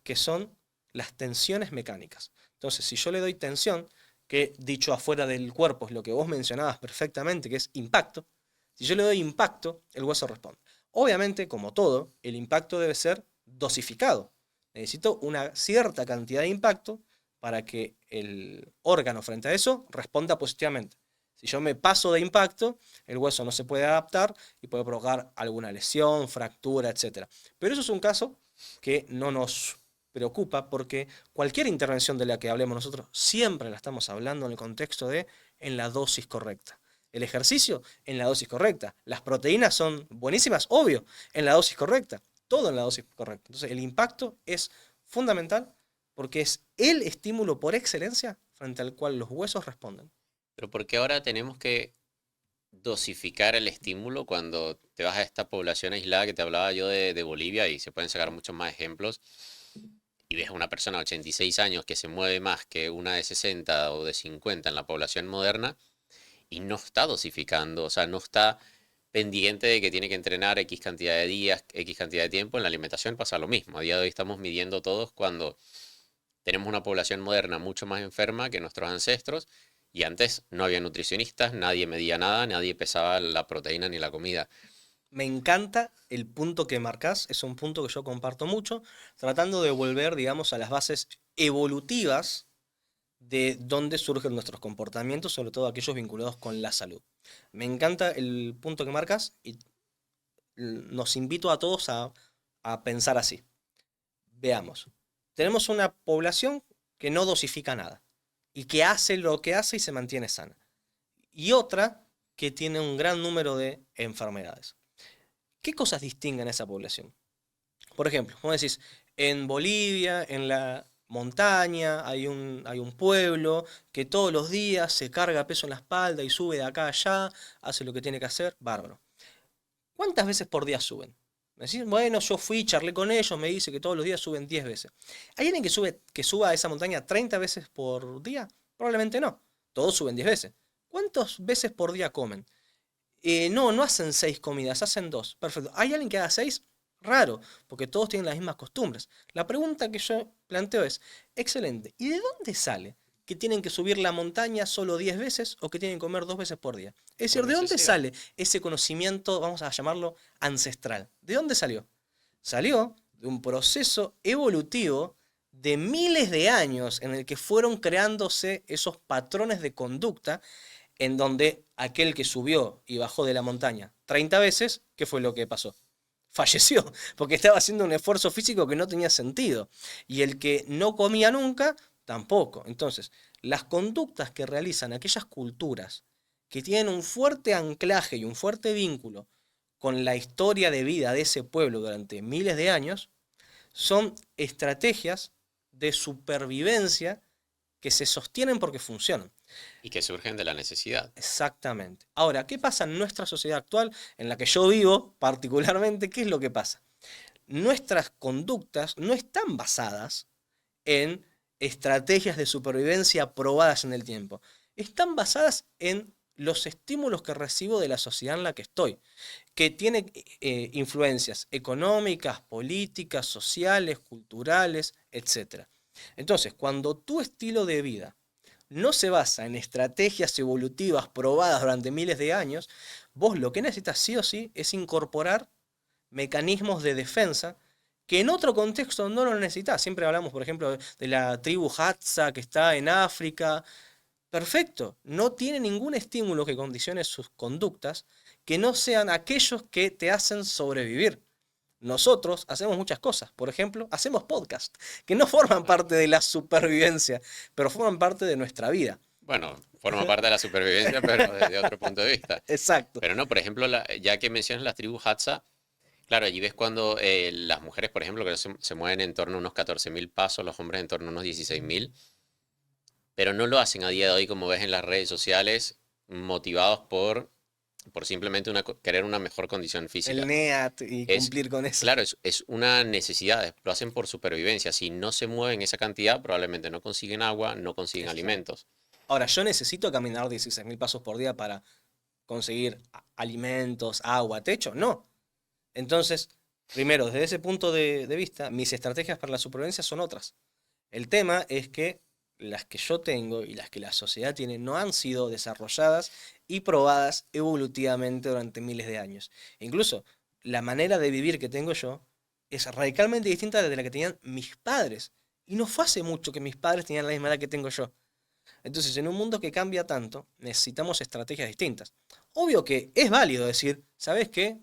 que son las tensiones mecánicas. Entonces, si yo le doy tensión, que dicho afuera del cuerpo es lo que vos mencionabas perfectamente, que es impacto, si yo le doy impacto, el hueso responde. Obviamente, como todo, el impacto debe ser dosificado. Necesito una cierta cantidad de impacto para que el órgano frente a eso responda positivamente. Si yo me paso de impacto, el hueso no se puede adaptar y puede provocar alguna lesión, fractura, etc. Pero eso es un caso que no nos preocupa porque cualquier intervención de la que hablemos nosotros siempre la estamos hablando en el contexto de en la dosis correcta. El ejercicio en la dosis correcta. Las proteínas son buenísimas, obvio, en la dosis correcta. Todo en la dosis correcta. Entonces el impacto es fundamental porque es el estímulo por excelencia frente al cual los huesos responden. Pero ¿por qué ahora tenemos que dosificar el estímulo cuando te vas a esta población aislada que te hablaba yo de Bolivia y se pueden sacar muchos más ejemplos y ves a una persona de 86 años que se mueve más que una de 60 o de 50 en la población moderna y no está dosificando, o sea, no está pendiente de que tiene que entrenar X cantidad de días, X cantidad de tiempo? En la alimentación pasa lo mismo. A día de hoy estamos midiendo todos cuando tenemos una población moderna mucho más enferma que nuestros ancestros y antes no había nutricionistas, nadie medía nada, nadie pesaba la proteína ni la comida. Me encanta el punto que marcás, es un punto que yo comparto mucho, tratando de volver, digamos, a las bases evolutivas de dónde surgen nuestros comportamientos, sobre todo aquellos vinculados con la salud. Me encanta el punto que marcas y nos invito a todos a pensar así. Veamos, tenemos una población que no dosifica nada y que hace lo que hace y se mantiene sana. Y otra que tiene un gran número de enfermedades. ¿Qué cosas distinguen a esa población? Por ejemplo, como decís, en Bolivia, en la montaña, hay un pueblo que todos los días se carga peso en la espalda y sube de acá a allá, hace lo que tiene que hacer, bárbaro. ¿Cuántas veces por día suben? Me decís, bueno, yo fui, charlé con ellos, me dice que todos los días suben 10 veces. ¿Hay alguien que suba a esa montaña 30 veces por día? Probablemente no. Todos suben 10 veces. ¿Cuántas veces por día comen? No hacen 6 comidas, hacen 2. Perfecto. ¿Hay alguien que haga 6? Raro, porque todos tienen las mismas costumbres. La pregunta que yo planteo es, excelente, ¿y de dónde sale que tienen que subir la montaña solo 10 veces o que tienen que comer 2 veces por día? Es Por decir, ¿de dónde necesidad. sale ese conocimiento, vamos a llamarlo ancestral? ¿De dónde salió? Salió de un proceso evolutivo de miles de años en el que fueron creándose esos patrones de conducta en donde aquel que subió y bajó de la montaña 30 veces, ¿qué fue lo que pasó? Falleció, porque estaba haciendo un esfuerzo físico que no tenía sentido. Y el que no comía nunca, tampoco. Entonces, las conductas que realizan aquellas culturas que tienen un fuerte anclaje y un fuerte vínculo con la historia de vida de ese pueblo durante miles de años, son estrategias de supervivencia que se sostienen porque funcionan. Y que surgen de la necesidad. Exactamente. Ahora, ¿qué pasa en nuestra sociedad actual, en la que yo vivo particularmente? ¿Qué es lo que pasa? Nuestras conductas no están basadas en estrategias de supervivencia probadas en el tiempo. Están basadas en los estímulos que recibo de la sociedad en la que estoy, que tiene influencias económicas, políticas, sociales, culturales, etc. Entonces, cuando tu estilo de vida no se basa en estrategias evolutivas probadas durante miles de años, vos lo que necesitas sí o sí es incorporar mecanismos de defensa que en otro contexto no lo necesitas. Siempre hablamos, por ejemplo, de la tribu Hadza que está en África. Perfecto, no tiene ningún estímulo que condicione sus conductas que no sean aquellos que te hacen sobrevivir. Nosotros hacemos muchas cosas, por ejemplo, hacemos podcasts que no forman Claro. parte de la supervivencia, pero forman parte de nuestra vida. Bueno, forma parte de la supervivencia, pero desde otro punto de vista. Exacto. Pero no, por ejemplo, ya que mencionas las tribus Hadza, claro, allí ves cuando las mujeres, por ejemplo, que se mueven en torno a unos 14.000 pasos, los hombres en torno a unos 16.000, pero no lo hacen a día de hoy como ves en las redes sociales, motivados por simplemente querer una mejor condición El física. NEAT y Es, cumplir con eso. claro, es una necesidad, lo hacen por supervivencia. Si no se mueven esa cantidad, probablemente no consiguen agua, no consiguen Exacto. alimentos. Ahora, yo necesito caminar 16.000 pasos por día para conseguir alimentos, agua, techo. No. Entonces, primero, desde ese punto de vista, mis estrategias para la supervivencia son otras. El tema es que las que yo tengo y las que la sociedad tiene no han sido desarrolladas y probadas evolutivamente durante miles de años. Incluso la manera de vivir que tengo yo es radicalmente distinta de la que tenían mis padres. Y no fue hace mucho que mis padres tenían la misma edad que tengo yo. Entonces, en un mundo que cambia tanto, necesitamos estrategias distintas. Obvio que es válido decir, ¿sabes qué?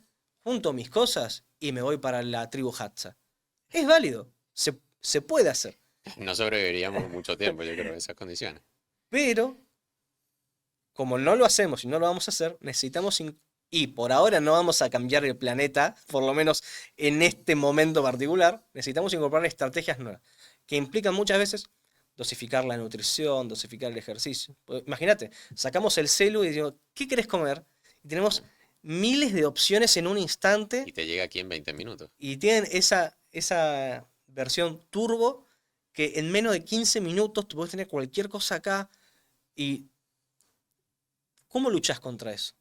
Junto mis cosas y me voy para la tribu Hatsa. Es válido, se puede hacer. No sobreviviríamos mucho tiempo, yo creo, en esas condiciones. Pero, como no lo hacemos y no lo vamos a hacer, necesitamos, y por ahora no vamos a cambiar el planeta, por lo menos en este momento particular, necesitamos incorporar estrategias nuevas, que implican muchas veces dosificar la nutrición, dosificar el ejercicio. Pues, imagínate, sacamos el celu y decimos, ¿qué querés comer? Y tenemos miles de opciones en un instante Y te llega aquí en 20 minutos. y tienen esa versión turbo que en menos de 15 minutos tú puedes tener cualquier cosa acá. ¿Y cómo luchas contra eso?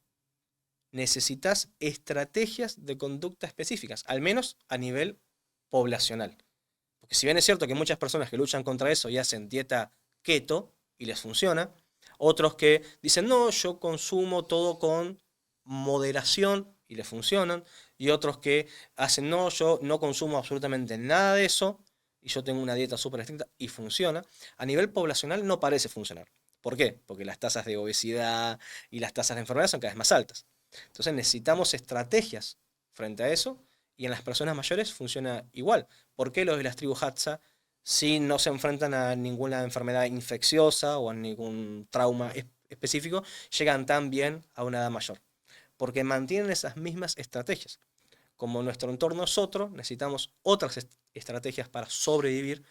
Necesitas estrategias de conducta específicas, al menos a nivel poblacional. Porque si bien es cierto que hay muchas personas que luchan contra eso y hacen dieta keto y les funciona, otros que dicen, no, yo consumo todo con moderación y les funcionan, y otros que hacen, no, yo no consumo absolutamente nada de eso y yo tengo una dieta súper estricta y funciona. A nivel poblacional no parece funcionar. ¿Por qué? Porque las tasas de obesidad y las tasas de enfermedad son cada vez más altas. Entonces necesitamos estrategias frente a eso y en las personas mayores funciona igual. ¿Por qué los de las tribus Hadza, si no se enfrentan a ninguna enfermedad infecciosa o a ningún trauma específico, llegan tan bien a una edad mayor? Porque mantienen esas mismas estrategias. Como nuestro entorno es otro, necesitamos otras estrategias para sobrevivir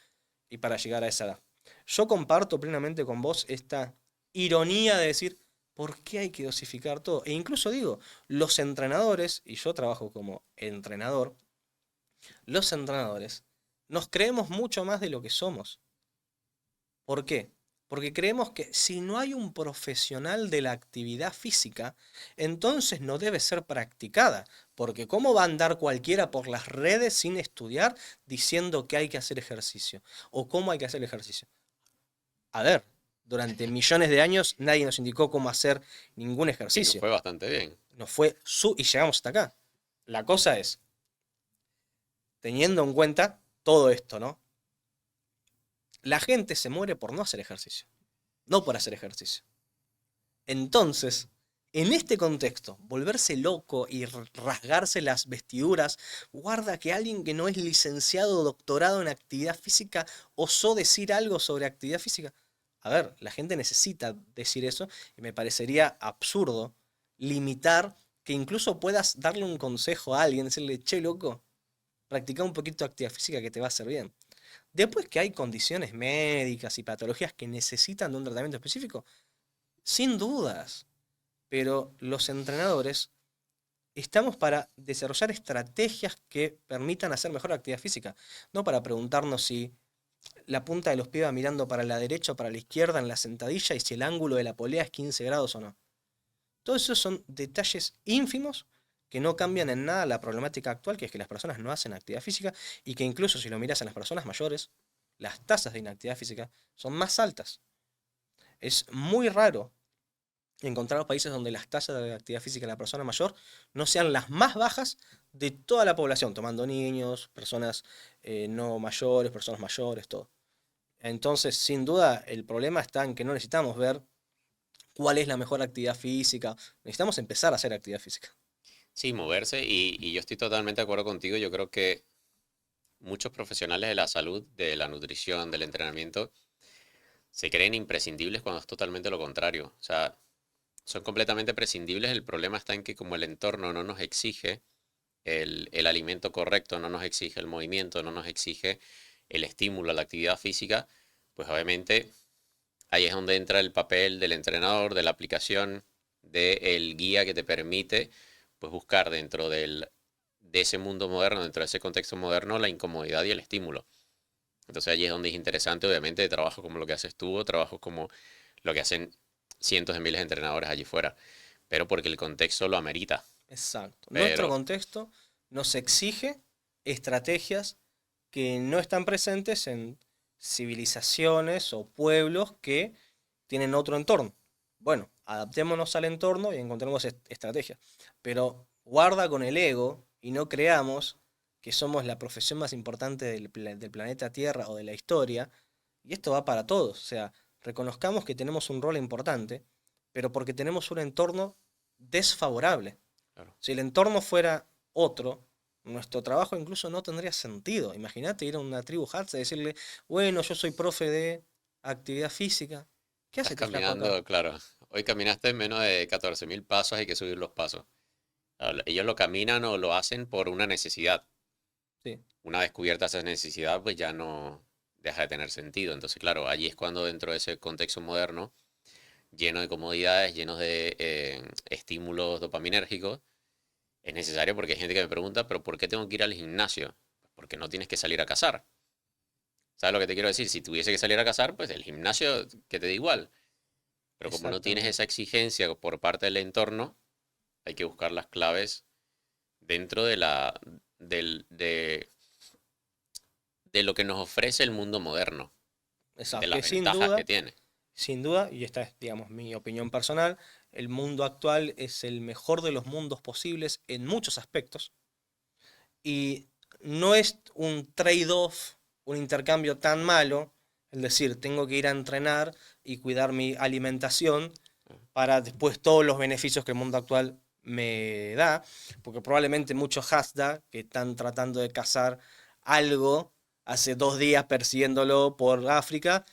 y para llegar a esa edad. Yo comparto plenamente con vos esta ironía de decir, ¿por qué hay que dosificar todo? E incluso digo, los entrenadores, y yo trabajo como entrenador, los entrenadores nos creemos mucho más de lo que somos. ¿Por qué? Porque creemos que si no hay un profesional de la actividad física, entonces no debe ser practicada. Porque ¿cómo va a andar cualquiera por las redes sin estudiar diciendo que hay que hacer ejercicio? ¿O cómo hay que hacer ejercicio? A ver, durante millones de años nadie nos indicó cómo hacer ningún Y nos ejercicio. fue bastante bien. Nos fue y llegamos hasta acá. La cosa es, teniendo en cuenta todo esto, ¿no? La gente se muere por no hacer ejercicio, no por hacer ejercicio. Entonces, en este contexto, volverse loco y rasgarse las vestiduras, guarda que alguien que no es licenciado o doctorado en actividad física osó decir algo sobre actividad física. A ver, la gente necesita decir eso y me parecería absurdo limitar que incluso puedas darle un consejo a alguien, decirle, che, loco, practica un poquito de actividad física que te va a hacer bien. Después que hay condiciones médicas y patologías que necesitan de un tratamiento específico, sin dudas. Pero los entrenadores estamos para desarrollar estrategias que permitan hacer mejor actividad física, no para preguntarnos si la punta de los pies va mirando para la derecha o para la izquierda en la sentadilla y si el ángulo de la polea es 15 grados o no. Todos esos son detalles ínfimos que no cambian en nada la problemática actual, que es que las personas no hacen actividad física y que incluso si lo miras en las personas mayores, las tasas de inactividad física son más altas. Es muy raro encontrar países donde las tasas de actividad física de la persona mayor no sean las más bajas de toda la población, tomando niños, personas no mayores, personas mayores, todo. Entonces, sin duda, el problema está en que no necesitamos ver cuál es la mejor actividad física, necesitamos empezar a hacer actividad física. Sí, moverse y yo estoy totalmente de acuerdo contigo. Yo creo que muchos profesionales de la salud, de la nutrición, del entrenamiento, se creen imprescindibles cuando es totalmente lo contrario. O sea, son completamente prescindibles. El problema está en que como el entorno no nos exige el alimento correcto, no nos exige el movimiento, no nos exige el estímulo a la actividad física, pues obviamente ahí es donde entra el papel del entrenador, de la aplicación, del guía que te permite pues, buscar dentro de ese mundo moderno, dentro de ese contexto moderno, la incomodidad y el estímulo. Entonces allí es donde es interesante, obviamente, de trabajos como lo que haces tú, o trabajos como lo que hacen cientos de miles de entrenadores allí fuera, pero porque el contexto lo amerita. Exacto. Nuestro Pero, contexto nos exige estrategias que no están presentes en civilizaciones o pueblos que tienen otro entorno. Bueno, adaptémonos al entorno y encontremos estrategias. Pero guarda con el ego y no creamos que somos la profesión más importante del planeta Tierra o de la historia. Y esto va para todos. O sea, reconozcamos que tenemos un rol importante, pero porque tenemos un entorno desfavorable. claro, Si el entorno fuera otro, nuestro trabajo incluso no tendría sentido. Imagínate ir a una tribu Hadza y decirle, bueno, yo soy profe de actividad física. ¿Qué hace estás este flaco acá? caminando, claro, hoy caminaste menos de 14.000 pasos, hay que subir los pasos. Ellos lo caminan o lo hacen por una necesidad. Sí, Una vez cubierta esa necesidad, pues ya no deja de tener sentido. Entonces, claro, allí es cuando dentro de ese contexto moderno, lleno de comodidades, llenos de estímulos dopaminérgicos, es necesario porque hay gente que me pregunta, pero ¿por qué tengo que ir al gimnasio? Porque no tienes que salir a cazar. ¿Sabes lo que te quiero decir? Si tuviese que salir a cazar, pues el gimnasio que te da igual. Pero como no tienes exactamente. esa exigencia por parte del entorno, hay que buscar las claves dentro del- de, de lo que nos ofrece el mundo moderno, de Exacto. las Que ventajas que tiene. sin duda, y esta es, digamos, mi opinión personal, el mundo actual es el mejor de los mundos posibles en muchos aspectos. Y no es un trade-off, un intercambio tan malo, es decir, tengo que ir a entrenar y cuidar mi alimentación para después todos los beneficios que el mundo actual me da, porque probablemente muchos Hasda que están tratando de cazar algo hace 2 días persiguiéndolo por África,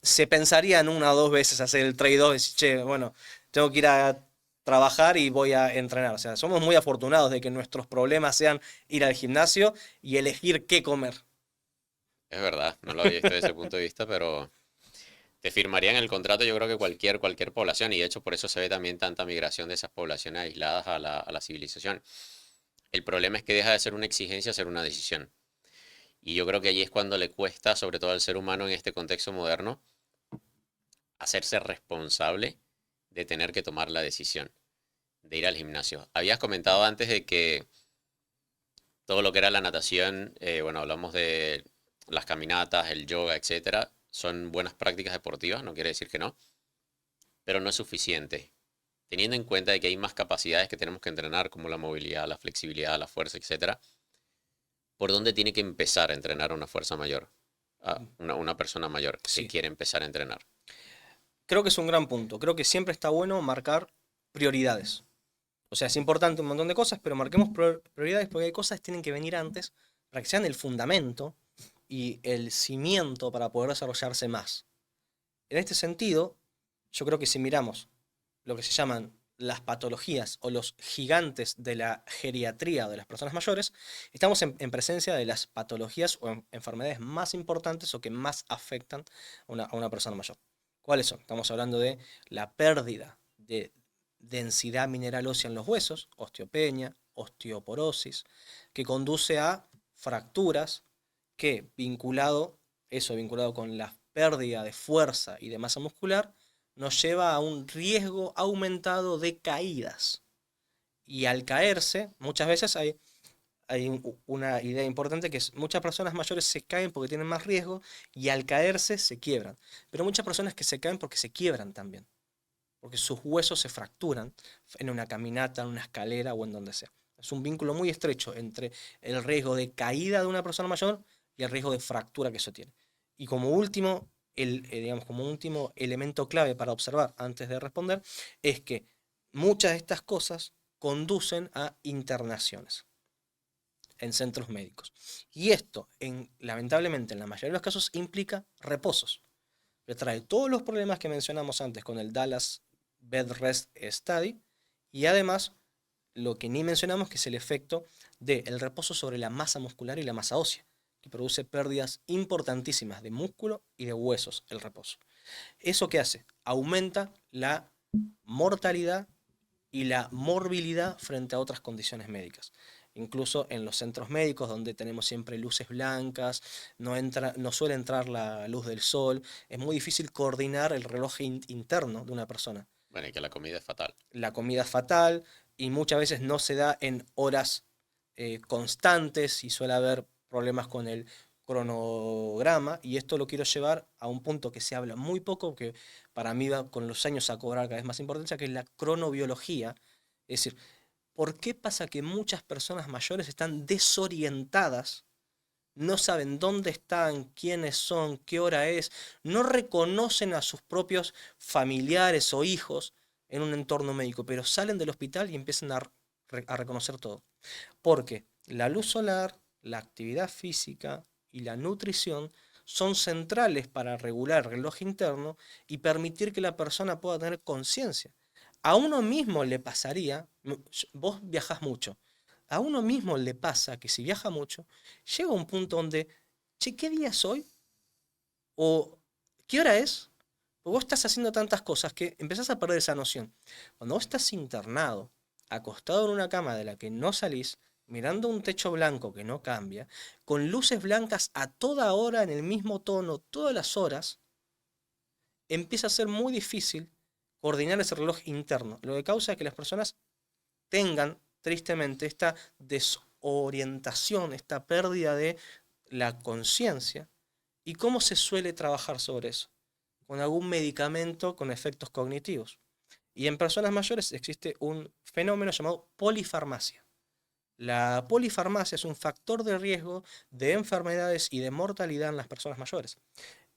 se pensarían una o dos veces hacer el trade-off y decir, che, bueno, tengo que ir a trabajar y voy a entrenar. O sea, somos muy afortunados de que nuestros problemas sean ir al gimnasio y elegir qué comer. Es verdad, no lo había visto desde ese punto de vista, pero te firmarían el contrato yo creo que cualquier población, y de hecho por eso se ve también tanta migración de esas poblaciones aisladas a la civilización. El problema es que deja de ser una exigencia a ser una decisión. Y yo creo que allí es cuando le cuesta, sobre todo al ser humano en este contexto moderno, hacerse responsable de tener que tomar la decisión de ir al gimnasio. Habías comentado antes de que todo lo que era la natación, bueno, hablamos de las caminatas, el yoga, etcétera, son buenas prácticas deportivas, no quiere decir que no, pero no es suficiente. Teniendo en cuenta de que hay más capacidades que tenemos que entrenar, como la movilidad, la flexibilidad, la fuerza, etcétera, ¿por dónde tiene que empezar a entrenar una fuerza mayor? Una persona mayor que Sí, quiere empezar a entrenar. creo que es un gran punto. Creo que siempre está bueno marcar prioridades. O sea, es importante un montón de cosas, pero marquemos prioridades porque hay cosas que tienen que venir antes para que sean el fundamento y el cimiento para poder desarrollarse más. En este sentido, yo creo que si miramos lo que se llaman las patologías o los gigantes de la geriatría de las personas mayores, estamos en presencia de las patologías o enfermedades más importantes o que más afectan a una persona mayor. ¿Cuáles son? Estamos hablando de la pérdida de densidad mineral ósea en los huesos, osteopenia, osteoporosis, que conduce a fracturas que vinculado con la pérdida de fuerza y de masa muscular, nos lleva a un riesgo aumentado de caídas. Y al caerse, muchas veces hay una idea importante que es muchas personas mayores se caen porque tienen más riesgo y al caerse se quiebran. Pero muchas personas que se caen porque se quiebran también, porque sus huesos se fracturan en una caminata, en una escalera o en donde sea. Es un vínculo muy estrecho entre el riesgo de caída de una persona mayor y el riesgo de fractura que eso tiene. Y como último, digamos, como último elemento clave para observar antes de responder, es que muchas de estas cosas conducen a internaciones en centros médicos. Y esto, lamentablemente, en la mayoría de los casos, implica reposos. Le trae todos los problemas que mencionamos antes con el Dallas Bed Rest Study y además lo que ni mencionamos que es el efecto del reposo sobre la masa muscular y la masa ósea, y produce pérdidas importantísimas de músculo y de huesos el reposo. ¿Eso qué hace? Aumenta la mortalidad y la morbilidad frente a otras condiciones médicas. Incluso en los centros médicos, donde tenemos siempre luces blancas, no suele entrar la luz del sol, es muy difícil coordinar el reloj interno de una persona. Bueno, y que la comida es fatal. La comida es fatal y muchas veces no se da en horas constantes y suele haber problemas con el cronograma, y esto lo quiero llevar a un punto que se habla muy poco, que para mí va con los años a cobrar cada vez más importancia, que es la cronobiología. Es decir, ¿por qué pasa que muchas personas mayores están desorientadas? No saben dónde están, quiénes son, qué hora es, no reconocen a sus propios familiares o hijos en un entorno médico, pero salen del hospital y empiezan a reconocer todo. Porque la luz solar, la actividad física y la nutrición son centrales para regular el reloj interno y permitir que la persona pueda tener conciencia. A uno mismo le pasaría, vos viajás mucho, a uno mismo le pasa que si viaja mucho, llega un punto donde, che, ¿qué día es hoy? ¿O qué hora es? Porque vos estás haciendo tantas cosas que empezás a perder esa noción. Cuando vos estás internado, acostado en una cama de la que no salís, mirando un techo blanco que no cambia, con luces blancas a toda hora en el mismo tono, todas las horas, empieza a ser muy difícil coordinar ese reloj interno. Lo que causa que las personas tengan, tristemente, esta desorientación, esta pérdida de la conciencia. ¿Y cómo se suele trabajar sobre eso? Con algún medicamento con efectos cognitivos. Y en personas mayores existe un fenómeno llamado polifarmacia. La polifarmacia es un factor de riesgo de enfermedades y de mortalidad en las personas mayores.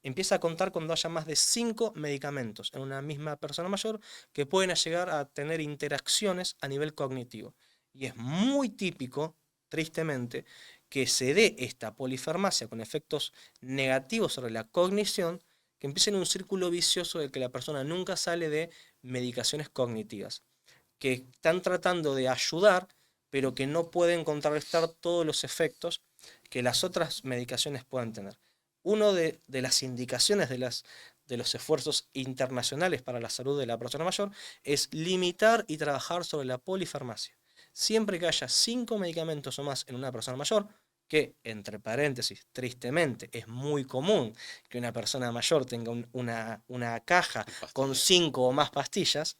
Empieza a contar cuando haya más de 5 medicamentos en una misma persona mayor que pueden llegar a tener interacciones a nivel cognitivo. Y es muy típico, tristemente, que se dé esta polifarmacia con efectos negativos sobre la cognición, que empiece en un círculo vicioso de que la persona nunca sale de medicaciones cognitivas, que están tratando de ayudar, pero que no pueden contrarrestar todos los efectos que las otras medicaciones puedan tener. Una de las indicaciones de los esfuerzos internacionales para la salud de la persona mayor es limitar y trabajar sobre la polifarmacia. Siempre que haya 5 medicamentos o más en una persona mayor, que, entre paréntesis, tristemente, es muy común que una persona mayor tenga una caja con 5 o más pastillas,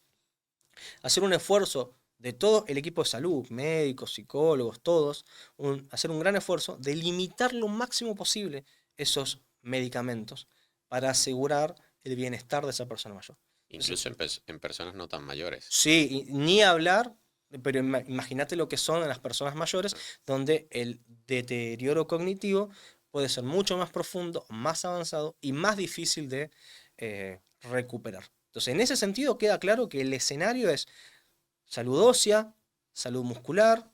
hacer un esfuerzo de todo el equipo de salud, médicos, psicólogos, todos, hacer un gran esfuerzo de limitar lo máximo posible esos medicamentos para asegurar el bienestar de esa persona mayor. Incluso en personas no tan mayores. Sí, ni hablar, pero imagínate lo que son las personas mayores, donde el deterioro cognitivo puede ser mucho más profundo, más avanzado y más difícil de recuperar. Entonces, en ese sentido queda claro que el escenario es salud ósea, salud muscular,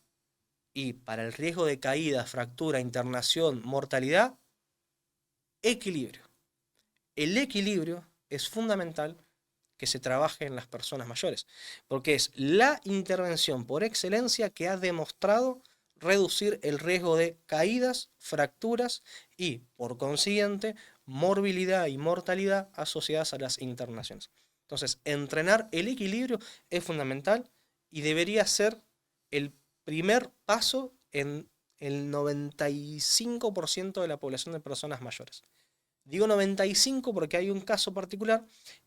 y para el riesgo de caída, fractura, internación, mortalidad, equilibrio. El equilibrio es fundamental que se trabaje en las personas mayores, porque es la intervención por excelencia que ha demostrado reducir el riesgo de caídas, fracturas y, por consiguiente, morbilidad y mortalidad asociadas a las internaciones. Entonces, entrenar el equilibrio es fundamental y debería ser el primer paso en el 95% de la población de personas mayores. Digo 95 porque hay un caso particular,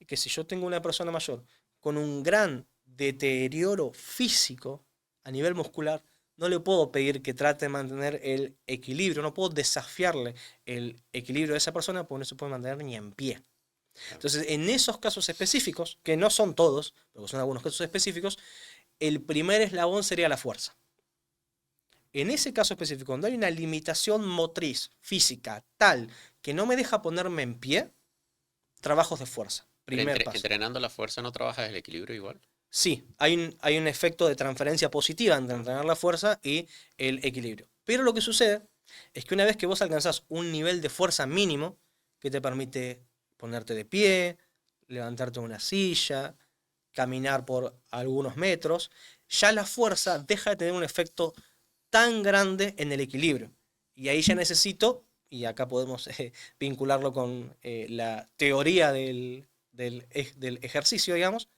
que si yo tengo una persona mayor con un gran deterioro físico a nivel muscular, no le puedo pedir que trate de mantener el equilibrio, no puedo desafiarle el equilibrio de esa persona porque no se puede mantener ni en pie. Entonces, en esos casos específicos, que no son todos, pero son algunos casos específicos, el primer eslabón sería la fuerza. En ese caso específico, cuando hay una limitación motriz, física, tal que no me deja ponerme en pie, trabajos de fuerza. Primer paso. ¿Entrenando la fuerza no trabajas el equilibrio igual? Sí, hay un efecto de transferencia positiva entre entrenar la fuerza y el equilibrio. Pero lo que sucede es que una vez que vos alcanzás un nivel de fuerza mínimo, que te permite ponerte de pie, levantarte de una silla, caminar por algunos metros, ya la fuerza deja de tener un efecto tan grande en el equilibrio. Y ahí ya necesito y acá podemos vincularlo con la teoría del ejercicio, digamos,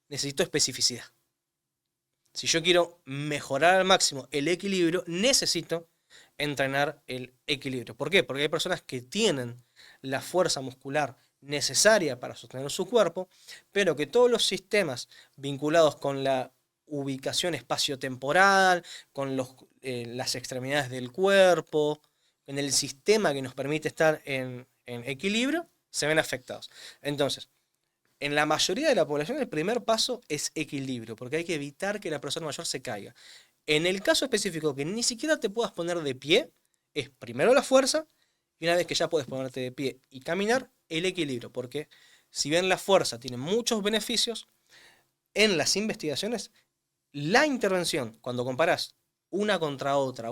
necesito especificidad. Si yo quiero mejorar al máximo el equilibrio, necesito entrenar el equilibrio. ¿Por qué? Porque hay personas que tienen la fuerza muscular necesaria para sostener su cuerpo, pero que todos los sistemas vinculados con la ubicación espaciotemporal, con las extremidades del cuerpo, en el sistema que nos permite estar en equilibrio, se ven afectados. Entonces, en la mayoría de la población el primer paso es equilibrio, porque hay que evitar que la persona mayor se caiga. En el caso específico que ni siquiera te puedas poner de pie, es primero la fuerza, y una vez que ya puedes ponerte de pie y caminar, el equilibrio, porque si bien la fuerza tiene muchos beneficios, en las investigaciones, la intervención, cuando comparas una contra otra,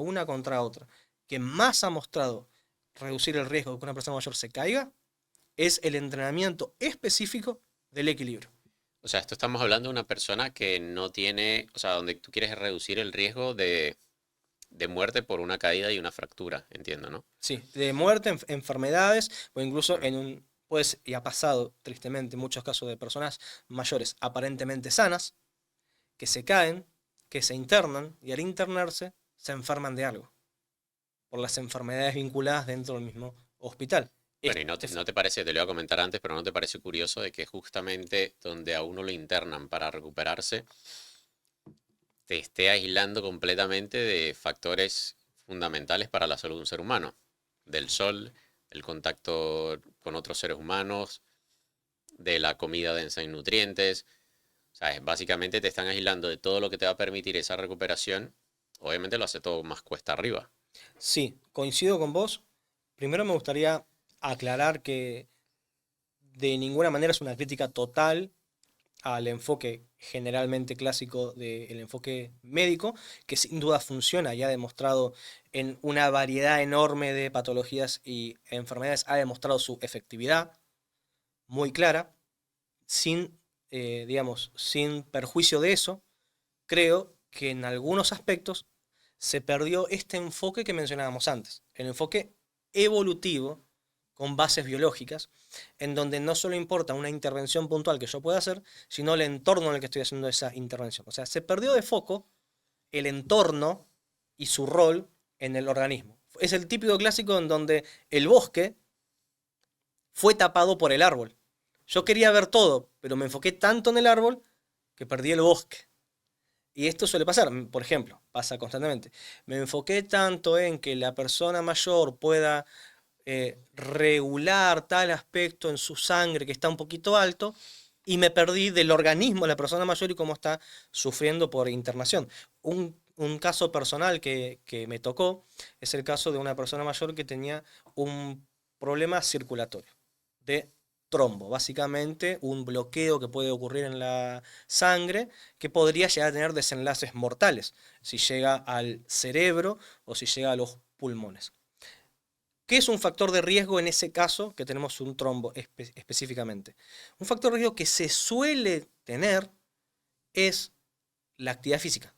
que más ha mostrado reducir el riesgo de que una persona mayor se caiga, es el entrenamiento específico del equilibrio. O sea, esto estamos hablando de una persona que no tiene, o sea, donde tú quieres reducir el riesgo de muerte por una caída y una fractura, entiendo, ¿no? Sí, de muerte, enfermedades, o incluso Mm. pues, y ha pasado tristemente muchos casos de personas mayores aparentemente sanas, que se caen, que se internan, y al internarse se enferman de algo, por las enfermedades vinculadas dentro del mismo hospital. Bueno, y no te parece, te lo iba a comentar antes, pero no te parece curioso de que justamente donde a uno lo internan para recuperarse, te esté aislando completamente de factores fundamentales para la salud de un ser humano, del sol, el contacto con otros seres humanos, de la comida densa en nutrientes. O sea, básicamente te están aislando de todo lo que te va a permitir esa recuperación. Obviamente lo hace todo más cuesta arriba. Sí, coincido con vos. Primero me gustaría aclarar que de ninguna manera es una crítica total al enfoque generalmente clásico del enfoque médico, que sin duda funciona y ha demostrado en una variedad enorme de patologías y enfermedades, ha demostrado su efectividad muy clara, sin, digamos, sin perjuicio de eso, creo que en algunos aspectos se perdió este enfoque que mencionábamos antes, el enfoque evolutivo con bases biológicas, en donde no solo importa una intervención puntual que yo pueda hacer, sino el entorno en el que estoy haciendo esa intervención. O sea, se perdió de foco el entorno y su rol en el organismo. Es el típico clásico en donde el bosque fue tapado por el árbol. Yo quería ver todo, pero me enfoqué tanto en el árbol que perdí el bosque. Y esto suele pasar, por ejemplo, pasa constantemente. Me enfoqué tanto en que la persona mayor pueda regular tal aspecto en su sangre que está un poquito alto y me perdí del organismo de la persona mayor y cómo está sufriendo por internación. Un caso personal que me tocó es el caso de una persona mayor que tenía un problema circulatorio de trombo, básicamente un bloqueo que puede ocurrir en la sangre que podría llegar a tener desenlaces mortales si llega al cerebro o si llega a los pulmones. ¿Qué es un factor de riesgo en ese caso que tenemos un trombo específicamente? Un factor de riesgo que se suele tener es la actividad física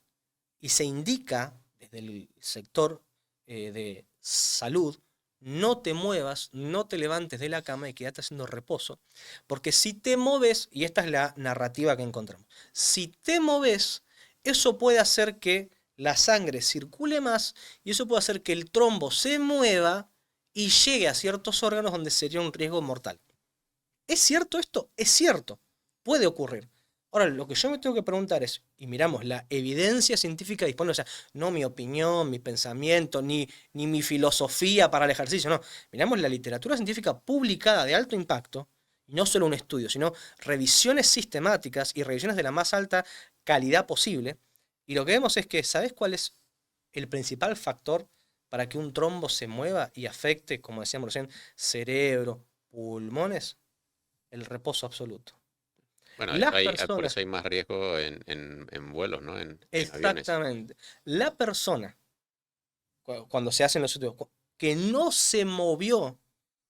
y se indica desde el sector de salud: no te muevas, no te levantes de la cama y quédate haciendo reposo, porque si te moves, y esta es la narrativa que encontramos, si te moves, eso puede hacer que la sangre circule más y eso puede hacer que el trombo se mueva y llegue a ciertos órganos donde sería un riesgo mortal. ¿Es cierto esto? Es cierto, puede ocurrir. Ahora, lo que yo me tengo que preguntar es, y miramos la evidencia científica disponible, o sea, no mi opinión, mi pensamiento, ni mi filosofía para el ejercicio, no. Miramos la literatura científica publicada de alto impacto, y no solo un estudio, sino revisiones sistemáticas y revisiones de la más alta calidad posible, y lo que vemos es que, ¿sabes cuál es el principal factor para que un trombo se mueva y afecte, como decíamos recién, cerebro, pulmones? El reposo absoluto. Bueno, Las por personas, eso hay más riesgo en vuelos, ¿no? En aviones. exactamente, la persona, cuando se hacen los estudios, que no se movió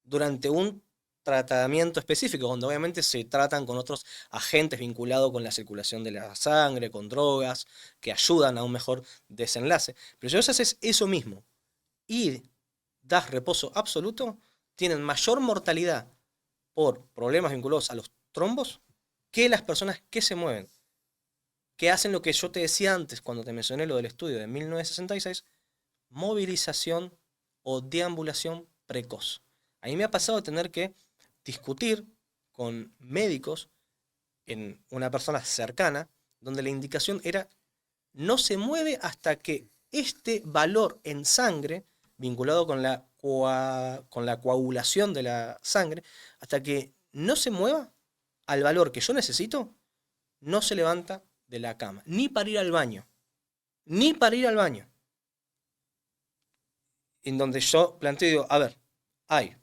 durante un tratamiento específico, donde obviamente se tratan con otros agentes vinculados con la circulación de la sangre, con drogas, que ayudan a un mejor desenlace. Pero si vos haces eso mismo y das reposo absoluto, tienen mayor mortalidad por problemas vinculados a los trombos que las personas que se mueven, que hacen lo que yo te decía antes cuando te mencioné lo del estudio de 1966, movilización o deambulación precoz. A mí me ha pasado de tener que discutir con médicos en una persona cercana, donde la indicación era no se mueve hasta que este valor en sangre, vinculado con la coagulación de la sangre, hasta que no se mueva al valor que yo necesito, no se levanta de la cama, ni para ir al baño, ni para ir al baño. En donde yo planteo y digo, a ver, hay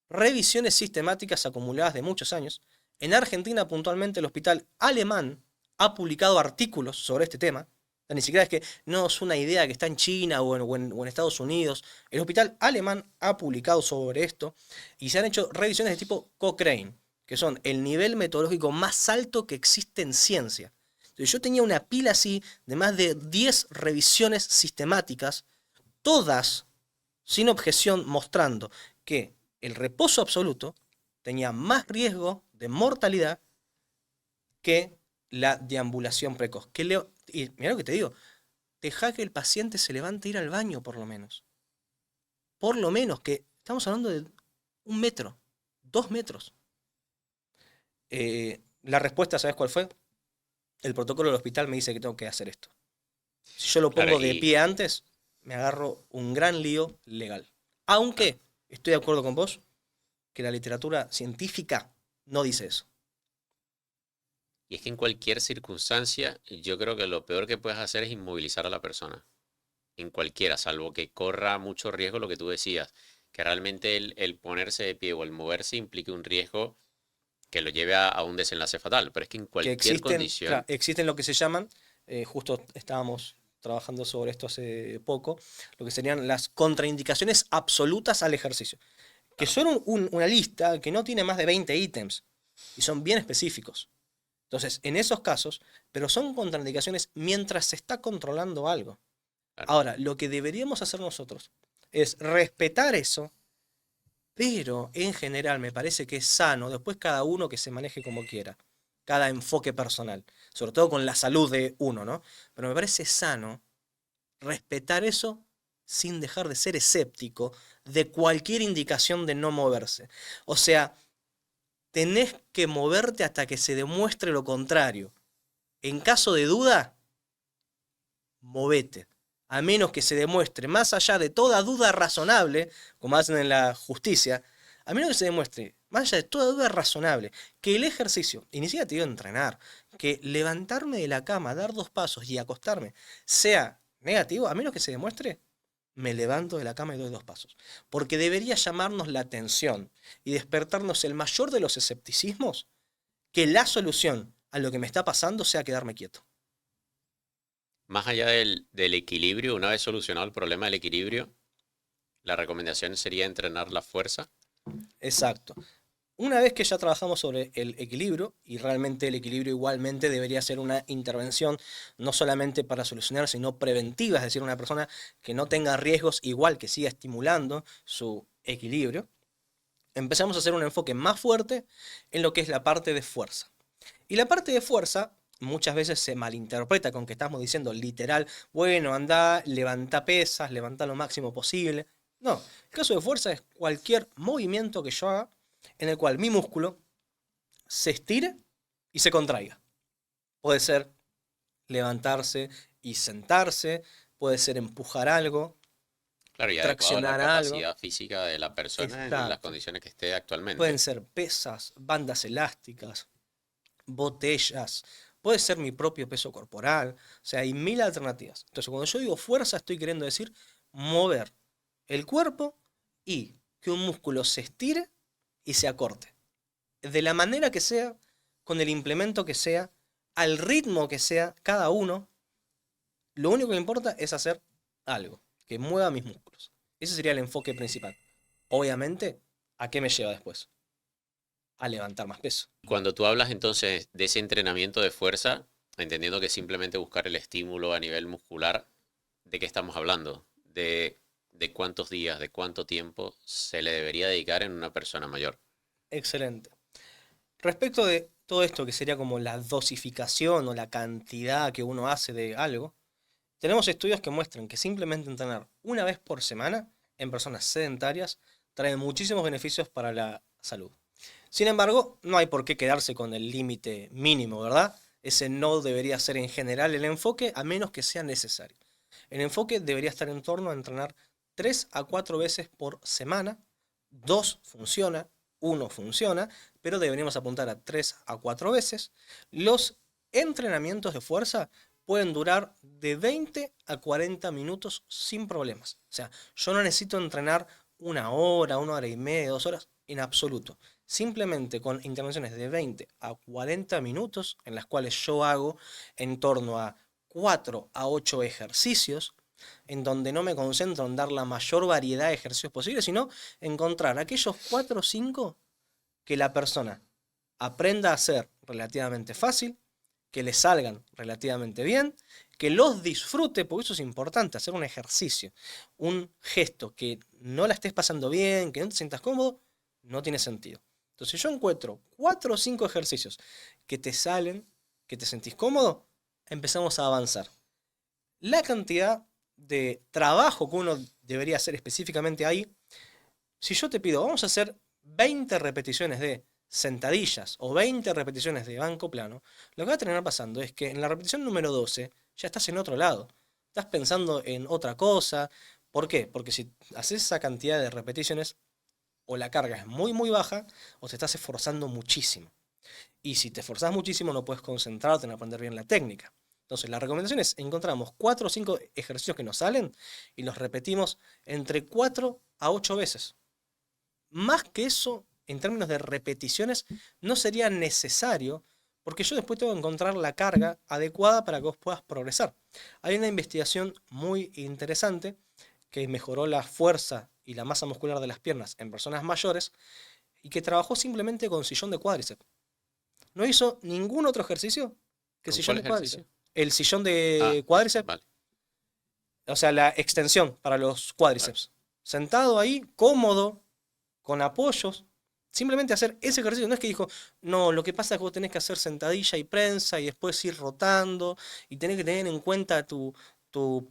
revisiones sistemáticas acumuladas de muchos años. En Argentina, puntualmente, el hospital alemán ha publicado artículos sobre este tema. O sea, ni siquiera es que no es una idea que está en China o en Estados Unidos. El hospital alemán ha publicado sobre esto y se han hecho revisiones de tipo Cochrane, que son el nivel metodológico más alto que existe en ciencia. Entonces, yo tenía una pila así de más de 10 revisiones sistemáticas, todas sin objeción, mostrando que el reposo absoluto tenía más riesgo de mortalidad que la deambulación precoz. Y mira lo que te digo, deja que el paciente se levante a ir al baño por lo menos. Por lo menos, que estamos hablando de 1 metro, 2 metros. La respuesta, ¿sabes cuál fue? El protocolo del hospital me dice que tengo que hacer esto. Si yo lo pongo de pie antes, me agarro un gran lío legal. Aunque estoy de acuerdo con vos que la literatura científica no dice eso. Y es que en cualquier circunstancia, yo creo que lo peor que puedes hacer es inmovilizar a la persona. En cualquiera, salvo que corra mucho riesgo, lo que tú decías, que realmente el ponerse de pie o el moverse implique un riesgo que lo lleve a un desenlace fatal. Pero es que en cualquier condición... Claro, existen lo que se llaman, justo estábamos trabajando sobre esto hace poco, lo que serían las contraindicaciones absolutas al ejercicio, que son una lista que no tiene más de 20 ítems y son bien específicos. Entonces, en esos casos, pero son contraindicaciones mientras se está controlando algo. Claro. Ahora, lo que deberíamos hacer nosotros es respetar eso, pero en general me parece que es sano, después cada uno que se maneje como quiera, cada enfoque personal, sobre todo con la salud de uno, ¿no? Pero me parece sano respetar eso sin dejar de ser escéptico de cualquier indicación de no moverse. O sea, tenés que moverte hasta que se demuestre lo contrario. En caso de duda, movete. A menos que se demuestre, más allá de toda duda razonable, como hacen en la justicia, a menos que se demuestre, más allá de toda duda razonable, que el ejercicio, y ni siquiera te digo entrenar, que levantarme de la cama, dar 2 pasos y acostarme sea negativo, a menos que se demuestre, me levanto de la cama y doy 2 pasos. Porque debería llamarnos la atención y despertarnos el mayor de los escepticismos, que la solución a lo que me está pasando sea quedarme quieto. Más allá del equilibrio, una vez solucionado el problema del equilibrio, la recomendación sería entrenar la fuerza. Exacto. Una vez que ya trabajamos sobre el equilibrio, y realmente el equilibrio igualmente debería ser una intervención no solamente para solucionar, sino preventiva, es decir, una persona que no tenga riesgos, igual que siga estimulando su equilibrio, empezamos a hacer un enfoque más fuerte en lo que es la parte de fuerza. Y la parte de fuerza muchas veces se malinterpreta con que estamos diciendo literal, bueno, anda, levanta pesas, levanta lo máximo posible. No, el caso de fuerza es cualquier movimiento que yo haga en el cual mi músculo se estire y se contraiga. Puede ser levantarse y sentarse, puede ser empujar algo, Claro, y traccionar adecuado a la algo. capacidad física de la persona en las Exacto. condiciones que esté actualmente. Pueden ser pesas, bandas elásticas, botellas, puede ser mi propio peso corporal, o sea, hay 1000 alternativas. Entonces, cuando yo digo fuerza, estoy queriendo decir mover el cuerpo y que un músculo se estire y se acorte. De la manera que sea, con el implemento que sea, al ritmo que sea, cada uno, lo único que me importa es hacer algo que mueva mis músculos. Ese sería el enfoque principal. Obviamente, ¿a qué me lleva después? A levantar más peso. Cuando tú hablas entonces de ese entrenamiento de fuerza, entendiendo que simplemente buscar el estímulo a nivel muscular, ¿de qué estamos hablando? ¿De de cuántos días, de cuánto tiempo se le debería dedicar en una persona mayor. Excelente. Respecto de todo esto que sería como la dosificación o la cantidad que uno hace de algo, tenemos estudios que muestran que simplemente entrenar una vez por semana en personas sedentarias trae muchísimos beneficios para la salud. Sin embargo, no hay por qué quedarse con el límite mínimo, ¿verdad? Ese no debería ser en general el enfoque, a menos que sea necesario. El enfoque debería estar en torno a entrenar 3 a 4 veces por semana. 2 funciona, 1 funciona, pero deberíamos apuntar a 3 a 4 veces. Los entrenamientos de fuerza pueden durar de 20 a 40 minutos sin problemas. O sea, yo no necesito entrenar una hora y media, 2 horas, en absoluto. Simplemente con intervenciones de 20 a 40 minutos, en las cuales yo hago en torno a 4 a 8 ejercicios, en donde no me concentro en dar la mayor variedad de ejercicios posibles, sino encontrar aquellos 4 o 5 que la persona aprenda a hacer relativamente fácil, que le salgan relativamente bien, que los disfrute, porque eso es importante, hacer un ejercicio, un gesto que no la estés pasando bien, que no te sientas cómodo, no tiene sentido. Entonces, si yo encuentro 4 o 5 ejercicios que te salen, que te sentís cómodo, empezamos a avanzar. La cantidad de trabajo que uno debería hacer específicamente ahí, si yo te pido, vamos a hacer 20 repeticiones de sentadillas o 20 repeticiones de banco plano, lo que va a terminar pasando es que en la repetición número 12 ya estás en otro lado. Estás pensando en otra cosa. ¿Por qué? Porque si haces esa cantidad de repeticiones, o la carga es muy muy baja, o te estás esforzando muchísimo. Y si te esforzás muchísimo no puedes concentrarte en aprender bien la técnica. Entonces la recomendación es encontramos 4 o 5 ejercicios que nos salen y los repetimos entre 4 a 8 veces. Más que eso, en términos de repeticiones, no sería necesario, porque yo después tengo que encontrar la carga adecuada para que vos puedas progresar. Hay una investigación muy interesante que mejoró la fuerza y la masa muscular de las piernas en personas mayores y que trabajó simplemente con sillón de cuádriceps. No hizo ningún otro ejercicio que ¿Con sillón cuál de cuádriceps. ejercicio? El sillón Ah, de cuádriceps, vale, o sea, la extensión para los vale. cuádriceps. Sentado ahí, cómodo, con apoyos, simplemente hacer ese ejercicio. No es que dijo, no, lo que pasa es que vos tenés que hacer sentadilla y prensa y después ir rotando y tenés que tener en cuenta tu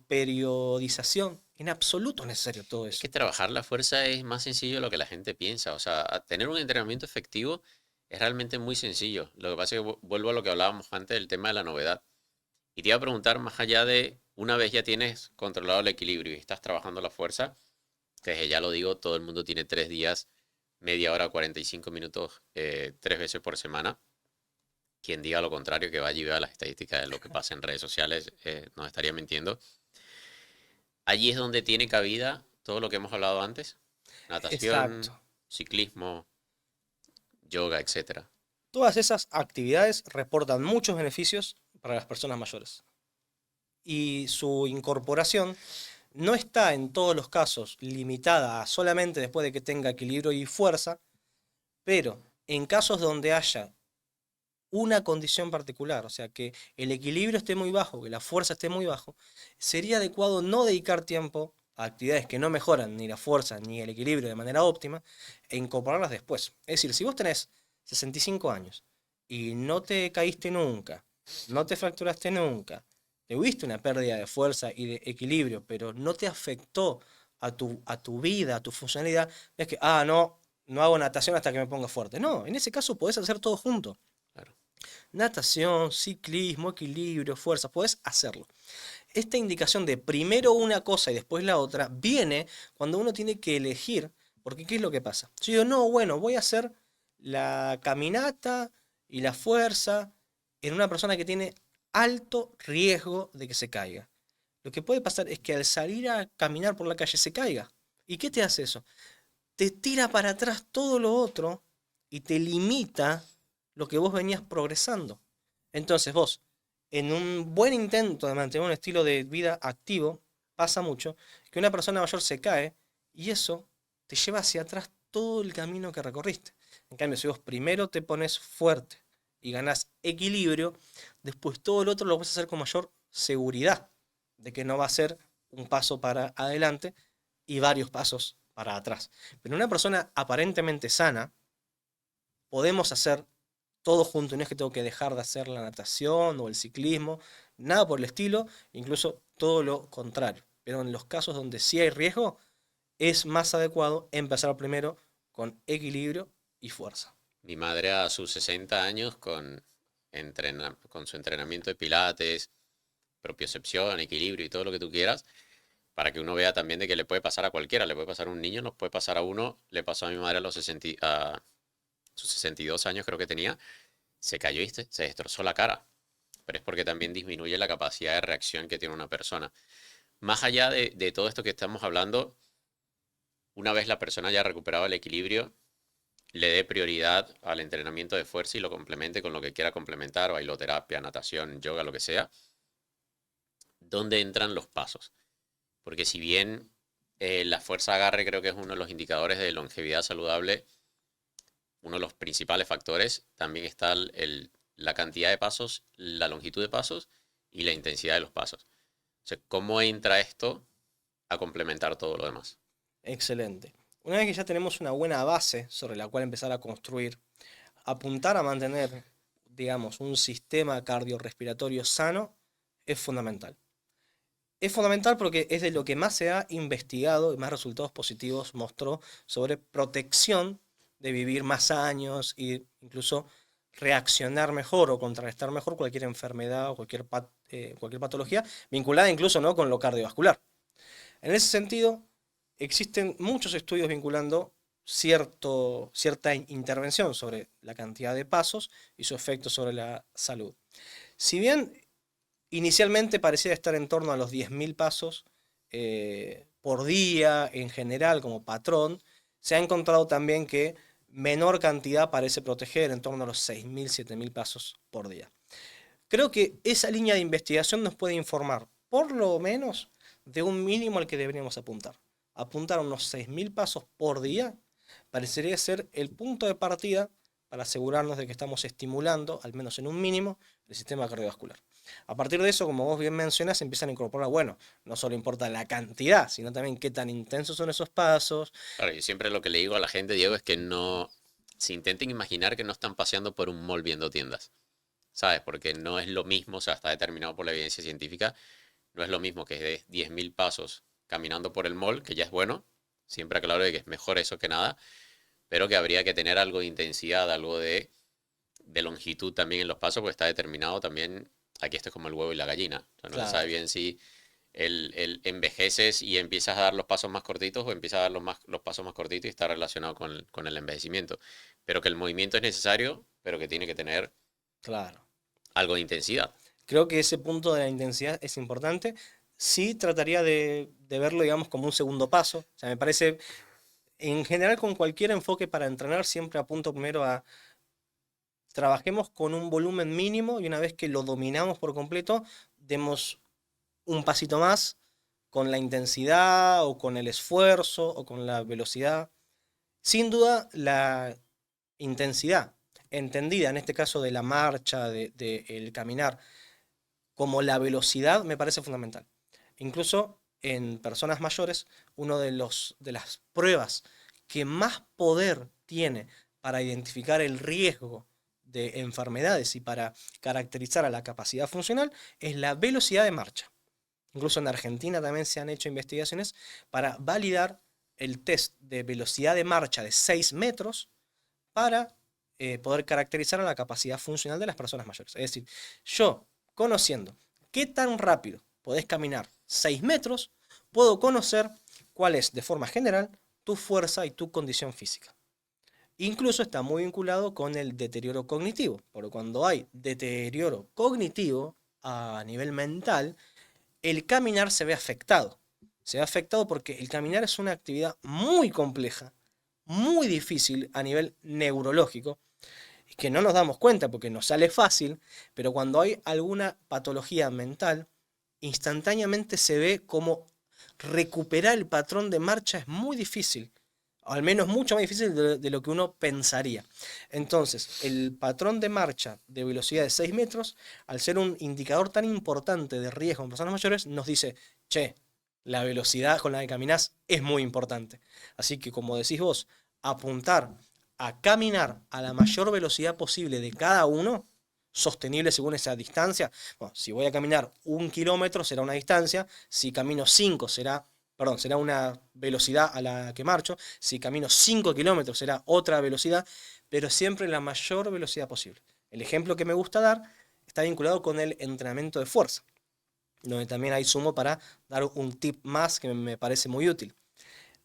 periodización. En absoluto es necesario todo Es eso. que trabajar la fuerza es más sencillo de lo que la gente piensa. O sea, tener un entrenamiento efectivo es realmente muy sencillo. Lo que pasa es que vuelvo a lo que hablábamos antes del tema de la novedad. Y te iba a preguntar, más allá de una vez ya tienes controlado el equilibrio y estás trabajando la fuerza, que ya lo digo, todo el mundo tiene 3 días, media hora, 45 minutos, 3 veces por semana. Quien diga lo contrario, que vaya y vea las estadísticas de lo que pasa en redes sociales, nos estaría mintiendo. Allí es donde tiene cabida todo lo que hemos hablado antes. Exacto. Natación, ciclismo, yoga, etcétera. Todas esas actividades reportan muchos beneficios para las personas mayores. Y su incorporación no está en todos los casos limitada a solamente después de que tenga equilibrio y fuerza, pero en casos donde haya una condición particular, o sea, que el equilibrio esté muy bajo, que la fuerza esté muy bajo, sería adecuado no dedicar tiempo a actividades que no mejoran ni la fuerza ni el equilibrio de manera óptima e incorporarlas después. Es decir, si vos tenés 65 años y no te caíste nunca, no te fracturaste nunca, tuviste una pérdida de fuerza y de equilibrio, pero no te afectó a tu vida, a tu funcionalidad, es que, no hago natación hasta que me ponga fuerte. No, en ese caso podés hacer todo junto. Claro. Natación, ciclismo, equilibrio, fuerza, puedes hacerlo. Esta indicación de primero una cosa y después la otra viene cuando uno tiene que elegir, porque ¿qué es lo que pasa? Yo digo, no, bueno, voy a hacer la caminata y la fuerza en una persona que tiene alto riesgo de que se caiga. Lo que puede pasar es que al salir a caminar por la calle se caiga. ¿Y qué te hace eso? Te tira para atrás todo lo otro y te limita lo que vos venías progresando. Entonces vos, en un buen intento de mantener un estilo de vida activo, pasa mucho que una persona mayor se cae y eso te lleva hacia atrás todo el camino que recorriste. En cambio, si vos primero te pones fuerte y ganás equilibrio, después todo el otro lo vas a hacer con mayor seguridad de que no va a ser un paso para adelante y varios pasos para atrás. Pero una persona aparentemente sana, podemos hacer todo junto. No es que tengo que dejar de hacer la natación o el ciclismo, nada por el estilo, incluso todo lo contrario. Pero en los casos donde sí hay riesgo, es más adecuado empezar primero con equilibrio y fuerza. Mi madre a sus 60 años con su entrenamiento de pilates, propiocepción, equilibrio y todo lo que tú quieras, para que uno vea también de que le puede pasar a cualquiera, le puede pasar a un niño, nos puede pasar a uno, le pasó a mi madre a a sus 62 años creo que tenía, se cayó y se destrozó la cara, pero es porque también disminuye la capacidad de reacción que tiene una persona. Más allá de todo esto que estamos hablando, una vez la persona haya recuperado el equilibrio, le dé prioridad al entrenamiento de fuerza y lo complemente con lo que quiera complementar, bailoterapia, natación, yoga, lo que sea, ¿dónde entran los pasos? Porque si bien la fuerza agarre creo que es uno de los indicadores de longevidad saludable, uno de los principales factores, también está la cantidad de pasos, la longitud de pasos y la intensidad de los pasos. O sea, ¿cómo entra esto a complementar todo lo demás? Excelente. Una vez que ya tenemos una buena base sobre la cual empezar a construir, apuntar a mantener, digamos, un sistema cardiorrespiratorio sano es fundamental. Es fundamental porque es de lo que más se ha investigado y más resultados positivos mostró sobre protección de vivir más años e incluso reaccionar mejor o contrarrestar mejor cualquier enfermedad o cualquier patología vinculada incluso, ¿no?, con lo cardiovascular. En ese sentido, existen muchos estudios vinculando cierta intervención sobre la cantidad de pasos y su efecto sobre la salud. Si bien inicialmente parecía estar en torno a los 10.000 pasos por día en general como patrón, se ha encontrado también que menor cantidad parece proteger en torno a los 6.000, 7.000 pasos por día. Creo que esa línea de investigación nos puede informar, por lo menos, de un mínimo al que deberíamos apuntar. Apuntar a unos 6.000 pasos por día parecería ser el punto de partida para asegurarnos de que estamos estimulando, al menos en un mínimo, el sistema cardiovascular. A partir de eso, como vos bien mencionas, empiezan a incorporar, bueno, no solo importa la cantidad, sino también qué tan intensos son esos pasos. Claro, yo siempre lo que le digo a la gente, Diego, es que no se intenten imaginar que no están paseando por un mall viendo tiendas, ¿sabes? Porque no es lo mismo, o sea, está determinado por la evidencia científica, no es lo mismo que de 10.000 pasos caminando por el mall, que ya es bueno, siempre aclaro de que es mejor eso que nada, pero que habría que tener algo de intensidad, algo de longitud también en los pasos, porque está determinado también, aquí esto es como el huevo y la gallina, o sea, no se sabe Claro, bien si el envejeces y empiezas a dar los pasos más cortitos o empiezas a dar los pasos más cortitos y está relacionado con el envejecimiento, pero que el movimiento es necesario, pero que tiene que tener claro. algo de intensidad. Creo que ese punto de la intensidad es importante. Sí trataría de verlo, digamos, como un segundo paso. O sea, me parece, en general, con cualquier enfoque para entrenar, siempre apunto primero a trabajemos con un volumen mínimo y una vez que lo dominamos por completo, demos un pasito más con la intensidad o con el esfuerzo o con la velocidad. Sin duda, la intensidad, entendida en este caso de la marcha, el caminar, como la velocidad, me parece fundamental. Incluso en personas mayores, una de las pruebas que más poder tiene para identificar el riesgo de enfermedades y para caracterizar a la capacidad funcional es la velocidad de marcha. Incluso en Argentina también se han hecho investigaciones para validar el test de velocidad de marcha de 6 metros para poder caracterizar a la capacidad funcional de las personas mayores. Es decir, yo, conociendo qué tan rápido podés caminar 6 metros, puedo conocer cuál es, de forma general, tu fuerza y tu condición física. Incluso está muy vinculado con el deterioro cognitivo, porque cuando hay deterioro cognitivo a nivel mental, el caminar se ve afectado. Se ve afectado porque el caminar es una actividad muy compleja, muy difícil a nivel neurológico, y que no nos damos cuenta porque nos sale fácil, pero cuando hay alguna patología mental, instantáneamente se ve como recuperar el patrón de marcha es muy difícil, o al menos mucho más difícil de lo que uno pensaría. Entonces, el patrón de marcha de velocidad de 6 metros, al ser un indicador tan importante de riesgo en personas mayores, nos dice, che, La velocidad con la que caminás es muy importante. Así que, como decís vos, apuntar a caminar a la mayor velocidad posible de cada uno, sostenible según esa distancia. Bueno, si voy a caminar 1 kilómetro será una distancia, si camino 5 será, perdón, será una velocidad a la que marcho, si camino 5 kilómetros será otra velocidad, pero siempre la mayor velocidad posible. El ejemplo que me gusta dar está vinculado con el entrenamiento de fuerza, donde también hay sumo para dar un tip más que me parece muy útil.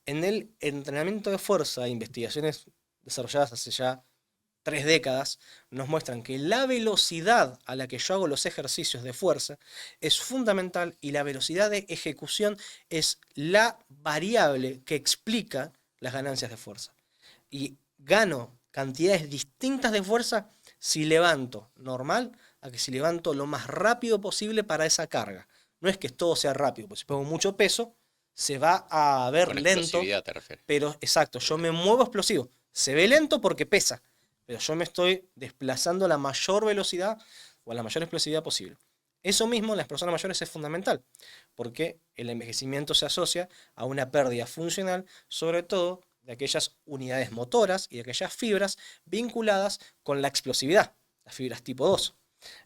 En el entrenamiento de fuerza, investigaciones desarrolladas hace ya 3 décadas nos muestran que la velocidad a la que yo hago los ejercicios de fuerza es fundamental y la velocidad de ejecución es la variable que explica las ganancias de fuerza. Y gano cantidades distintas de fuerza si levanto normal a que si levanto lo más rápido posible para esa carga. No es que todo sea rápido, porque si pongo mucho peso se va a ver Con lento, explosividad te refieres. pero exacto, yo me muevo explosivo. Se ve lento porque pesa, pero yo me estoy desplazando a la mayor velocidad o a la mayor explosividad posible. Eso mismo en las personas mayores es fundamental, porque el envejecimiento se asocia a una pérdida funcional, sobre todo de aquellas unidades motoras y de aquellas fibras vinculadas con la explosividad, las fibras tipo 2.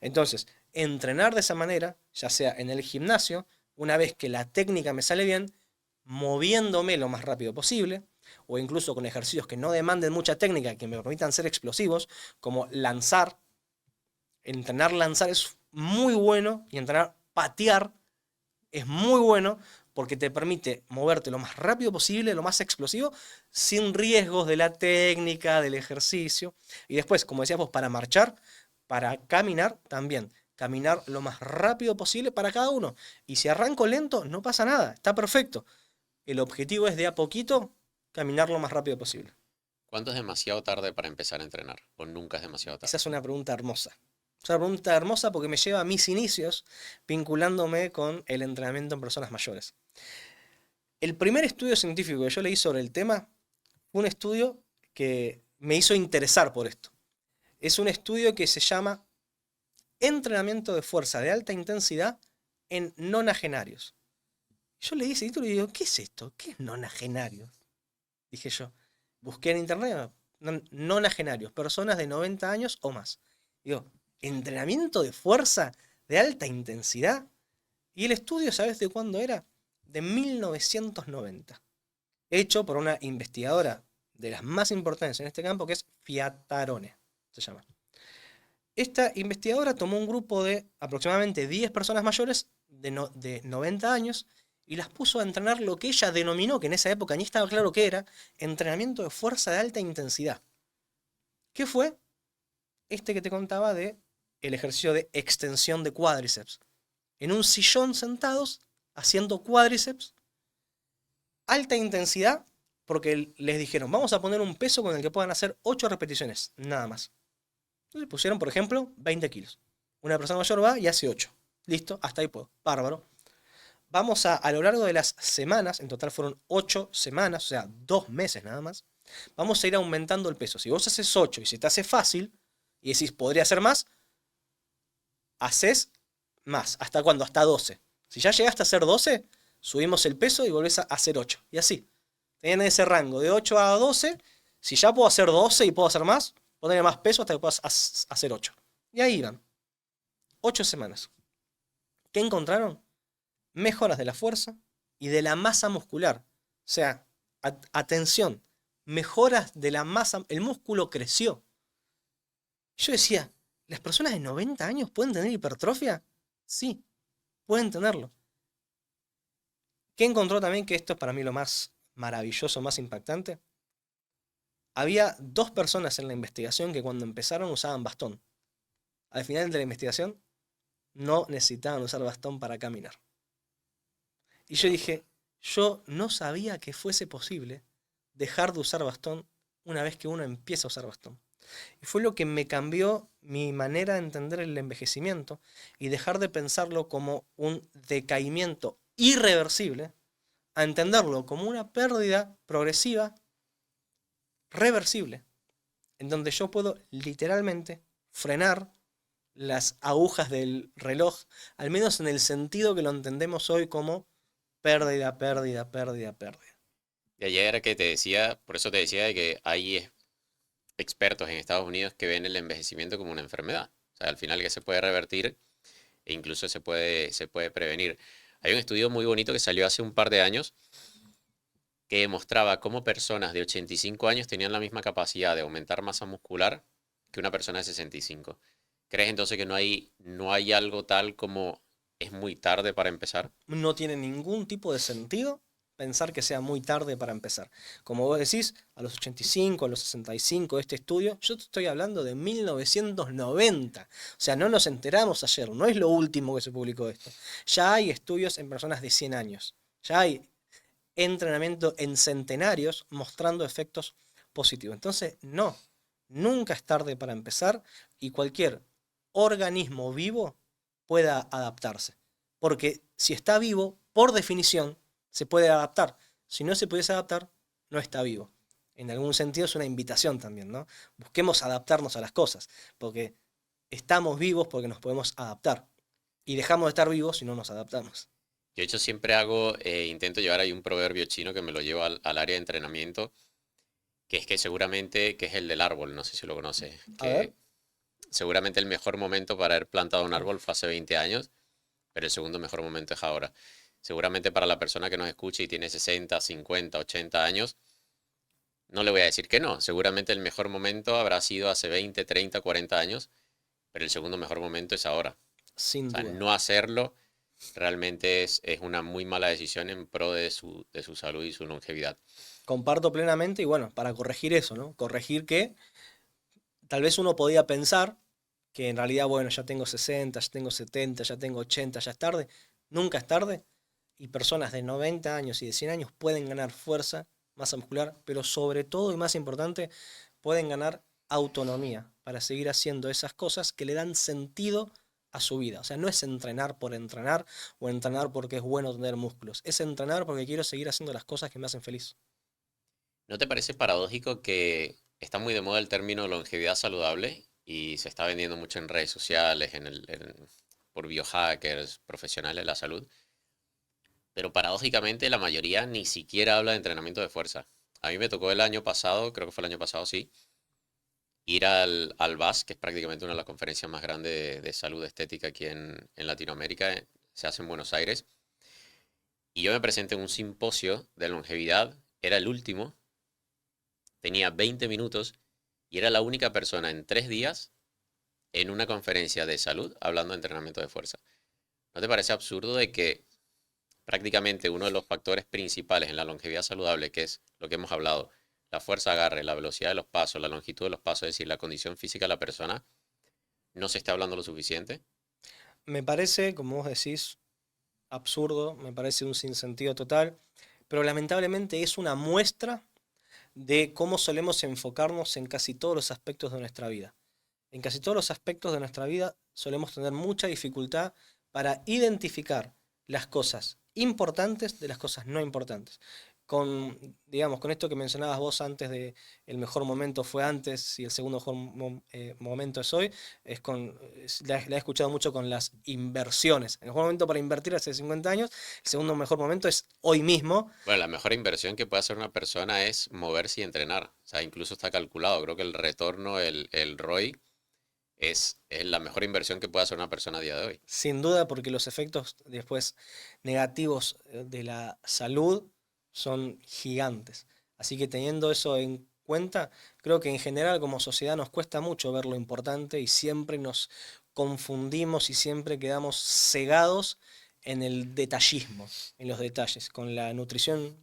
Entonces, entrenar de esa manera, ya sea en el gimnasio, una vez que la técnica me sale bien, moviéndome lo más rápido posible, o incluso con ejercicios que no demanden mucha técnica, que me permitan ser explosivos, como lanzar. Entrenar lanzar es muy bueno y entrenar patear es muy bueno porque te permite moverte lo más rápido posible, lo más explosivo, sin riesgos de la técnica, del ejercicio. Y después, como decías vos, para marchar, para caminar también. Caminar lo más rápido posible para cada uno. Y si arranco lento, no pasa nada, está perfecto. El objetivo es de a poquito caminar lo más rápido posible. ¿Cuánto es demasiado tarde para empezar a entrenar? ¿O nunca es demasiado Esa tarde? es una pregunta hermosa. Es una pregunta hermosa porque me lleva a mis inicios vinculándome con el entrenamiento en personas mayores. El primer estudio científico que yo leí sobre el tema fue un estudio que me hizo interesar por esto. Es un estudio que se llama Entrenamiento de fuerza de alta intensidad en nonagenarios. Yo leí ese título y digo, ¿qué es esto? ¿Qué es nonagenarios? Dije yo. Busqué en internet, nonagenarios, personas de 90 años o más. Digo, entrenamiento de fuerza de alta intensidad. Y el estudio, ¿sabes de cuándo era? De 1990. Hecho por una investigadora de las más importantes en este campo, que es Fiatarone, se llama. Esta investigadora tomó un grupo de aproximadamente 10 personas mayores de 90 años y las puso a entrenar lo que ella denominó, que en esa época ni estaba claro qué era, entrenamiento de fuerza de alta intensidad. ¿Qué fue? Este que te contaba de el ejercicio de extensión de cuádriceps. En un sillón sentados, haciendo cuádriceps, alta intensidad, porque les dijeron, vamos a poner un peso con el que puedan hacer 8 repeticiones, nada más. Entonces pusieron, por ejemplo, 20 kilos. Una persona mayor va y hace 8. Listo, hasta ahí puedo. Bárbaro. Vamos a lo largo de las semanas, en total fueron 8 semanas, o sea, 2 meses nada más, vamos a ir aumentando el peso. Si vos haces 8 y se te hace fácil, y decís, podría hacer más, haces más. ¿Hasta cuándo? Hasta 12. Si ya llegaste a hacer 12, subimos el peso y volvés a hacer 8. Y así. Teniendo ese rango de 8 a 12, si ya puedo hacer 12 y puedo hacer más, ponerle más peso hasta que puedas hacer 8. Y ahí van. 8 semanas. ¿Qué encontraron? Mejoras de la fuerza y de la masa muscular. O sea, atención, mejoras de la masa, el músculo creció. Yo decía, ¿las personas de 90 años pueden tener hipertrofia? Sí, pueden tenerlo. ¿Qué encontró también? Que esto es para mí lo más maravilloso, más impactante. Había 2 personas en la investigación que cuando empezaron usaban bastón. Al final de la investigación no necesitaban usar bastón para caminar. Y yo dije, yo no sabía que fuese posible dejar de usar bastón una vez que uno empieza a usar bastón. Y fue lo que me cambió mi manera de entender el envejecimiento y dejar de pensarlo como un decaimiento irreversible a entenderlo como una pérdida progresiva reversible, en donde yo puedo literalmente frenar las agujas del reloj, al menos en el sentido que lo entendemos hoy como pérdida, pérdida, pérdida, pérdida. Y ayer era que te decía, por eso te decía de que hay expertos en Estados Unidos que ven el envejecimiento como una enfermedad. O sea, al final que se puede revertir e incluso se puede prevenir. Hay un estudio muy bonito que salió hace un par de años que demostraba cómo personas de 85 años tenían la misma capacidad de aumentar masa muscular que una persona de 65. ¿Crees entonces que no hay algo tal como es muy tarde para empezar? No tiene ningún tipo de sentido pensar que sea muy tarde para empezar. Como vos decís, a los 85, a los 65, este estudio, yo te estoy hablando de 1990. O sea, no nos enteramos ayer, no es lo último que se publicó esto. Ya hay estudios en personas de 100 años. Ya hay entrenamiento en centenarios mostrando efectos positivos. Entonces, no, nunca es tarde para empezar y cualquier organismo vivo pueda adaptarse. Porque si está vivo, por definición, se puede adaptar. Si no se pudiese adaptar, no está vivo. En algún sentido es una invitación también, ¿no? Busquemos adaptarnos a las cosas, porque estamos vivos porque nos podemos adaptar. Y dejamos de estar vivos si no nos adaptamos. Yo de hecho siempre intento llevar ahí un proverbio chino que me lo llevo al área de entrenamiento, que es que seguramente, que es el del árbol, no sé si lo conoces, A ver. que seguramente el mejor momento para haber plantado un árbol fue hace 20 años, pero el segundo mejor momento es ahora. Seguramente para la persona que nos escuche y tiene 60, 50, 80 años, no le voy a decir que no. Seguramente el mejor momento habrá sido hace 20, 30, 40 años, pero el segundo mejor momento es ahora. O Sin sea, duda. no hacerlo realmente es una muy mala decisión en pro de su salud y su longevidad. Comparto plenamente y bueno, para corregir eso, ¿no? Corregir que tal vez uno podía pensar que en realidad, bueno, ya tengo 60, ya tengo 70, ya tengo 80, ya es tarde. Nunca es tarde. Y personas de 90 años y de 100 años pueden ganar fuerza, masa muscular, pero sobre todo y más importante, pueden ganar autonomía para seguir haciendo esas cosas que le dan sentido a su vida. O sea, no es entrenar por entrenar o entrenar porque es bueno tener músculos. Es entrenar porque quiero seguir haciendo las cosas que me hacen feliz. ¿No te parece paradójico que está muy de moda el término longevidad saludable y se está vendiendo mucho en redes sociales, por biohackers, profesionales de la salud? Pero paradójicamente la mayoría ni siquiera habla de entrenamiento de fuerza. A mí me tocó el año pasado, creo que fue el año pasado, sí, ir al BAS, que es prácticamente una de las conferencias más grandes de salud estética aquí en Latinoamérica, se hace en Buenos Aires. Y yo me presenté en un simposio de longevidad, era el último, tenía 20 minutos y era la única persona en 3 días en una conferencia de salud hablando de entrenamiento de fuerza. ¿No te parece absurdo de que prácticamente uno de los factores principales en la longevidad saludable, que es lo que hemos hablado, la fuerza de agarre, la velocidad de los pasos, la longitud de los pasos, es decir, la condición física de la persona, no se está hablando lo suficiente? Me parece, como vos decís, absurdo, me parece un sinsentido total, pero lamentablemente es una muestra de cómo solemos enfocarnos en casi todos los aspectos de nuestra vida. En casi todos los aspectos de nuestra vida solemos tener mucha dificultad para identificar las cosas importantes de las cosas no importantes. Digamos, con esto que mencionabas vos antes de el mejor momento fue antes y el segundo mejor momento es hoy, la he escuchado mucho con las inversiones. El mejor momento para invertir hace 50 años, el segundo mejor momento es hoy mismo. Bueno, la mejor inversión que puede hacer una persona es moverse y entrenar. O sea, incluso está calculado. Creo que el retorno, el ROI, es la mejor inversión que puede hacer una persona a día de hoy. Sin duda, porque los efectos después negativos de la salud son gigantes. Así que teniendo eso en cuenta, creo que en general como sociedad nos cuesta mucho ver lo importante y siempre nos confundimos y siempre quedamos cegados en el detallismo, en los detalles. Con la nutrición